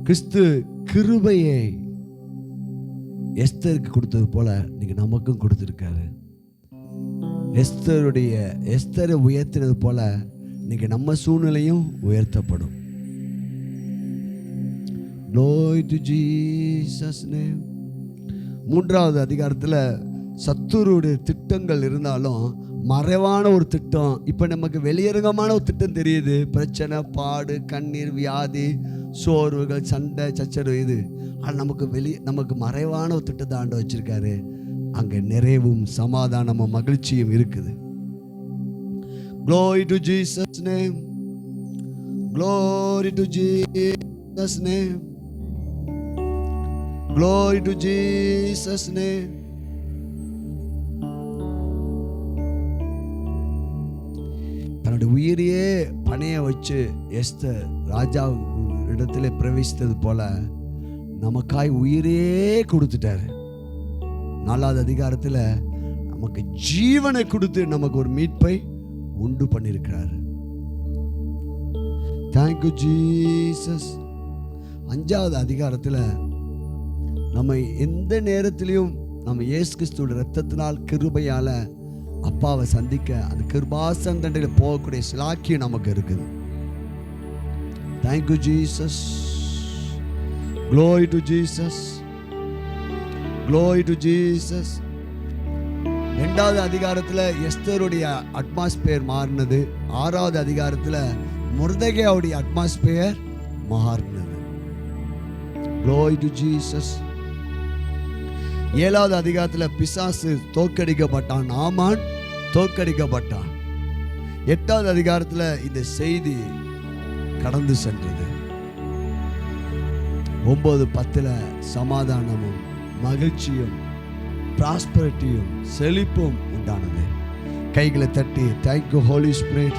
Speaker 1: கிறிஸ்து கிருபையை எஸ்தருக்கு கொடுத்தது போல நீங்கள் நமக்கும் கொடுத்துருக்காரு. எஸ்தரை உயர்த்தினது போல நீங்கள் நம்ம சூழ்நிலையும் உயர்த்தப்படும். Glory to Jesus name. 3வது அதிகாரத்தில் சத்துருடைய திட்டங்கள் இருந்தாலும் மறைவான ஒரு திட்டம், இப்போ நமக்கு வெளியரங்கமான ஒரு திட்டம் தெரியுது. பிரச்சனை, பாடு, கண்ணீர், வியாதி, சோர்வுகள், சண்டை, சச்சரவு, இது. ஆனால் நமக்கு மறைவான ஒரு திட்டத்தை ஆண்டு வச்சிருக்காரு. அங்கே நிறைவும் சமாதானமும் மகிழ்ச்சியும் இருக்குது. Glory to Jesus name. Glory to Jesus name. Glory to Jesus name. தன்னுடைய உயிரையே பணைய வச்சு எஸ்தர் ராஜா இடத்துல பிரவேசித்தது போல நமக்காய் உயிரையே கொடுத்துட்டாரு. 4வது அதிகாரத்தில் நமக்கு ஜீவனை கொடுத்து நமக்கு ஒரு மீட்பை உண்டு பண்ணியிருக்கிறாரு. Thank you Jesus. 5வது அதிகாரத்தில் நம்ம எந்த நேரத்திலையும் நம்ம இயேசு கிறிஸ்துவோட இரத்தத்தினால் கிருபையால அப்பாவை சந்திக்க அந்த கிருபாசன தண்டையில் போகக்கூடிய சிலாக்கியம் நமக்கு இருக்குது. Thank you Jesus. Glory to Jesus. Glory to Jesus. 2வது அதிகாரத்தில் எஸ்தருடைய அட்மாஸ்பியர் மாறினது. 6வது அதிகாரத்தில் மொர்தெகாயுடைய அட்மாஸ்பியர் மாறினது. Glory to Jesus. 7வது அதிகாரத்தில் பிசாசு தோற்கடிக்கப்பட்டான், ஆமான் தோற்கடிக்கப்பட்டான். 8வது அதிகாரத்தில் இந்த செய்தி கடந்து சென்றது. 9-10 சமாதானமும் மகிழ்ச்சியும் ப்ராஸ்பரிட்டியும் செழிப்பும் உண்டானது. கைகளை தட்டி தேங்க்யூ ஹோலி ஸ்பிரிட்.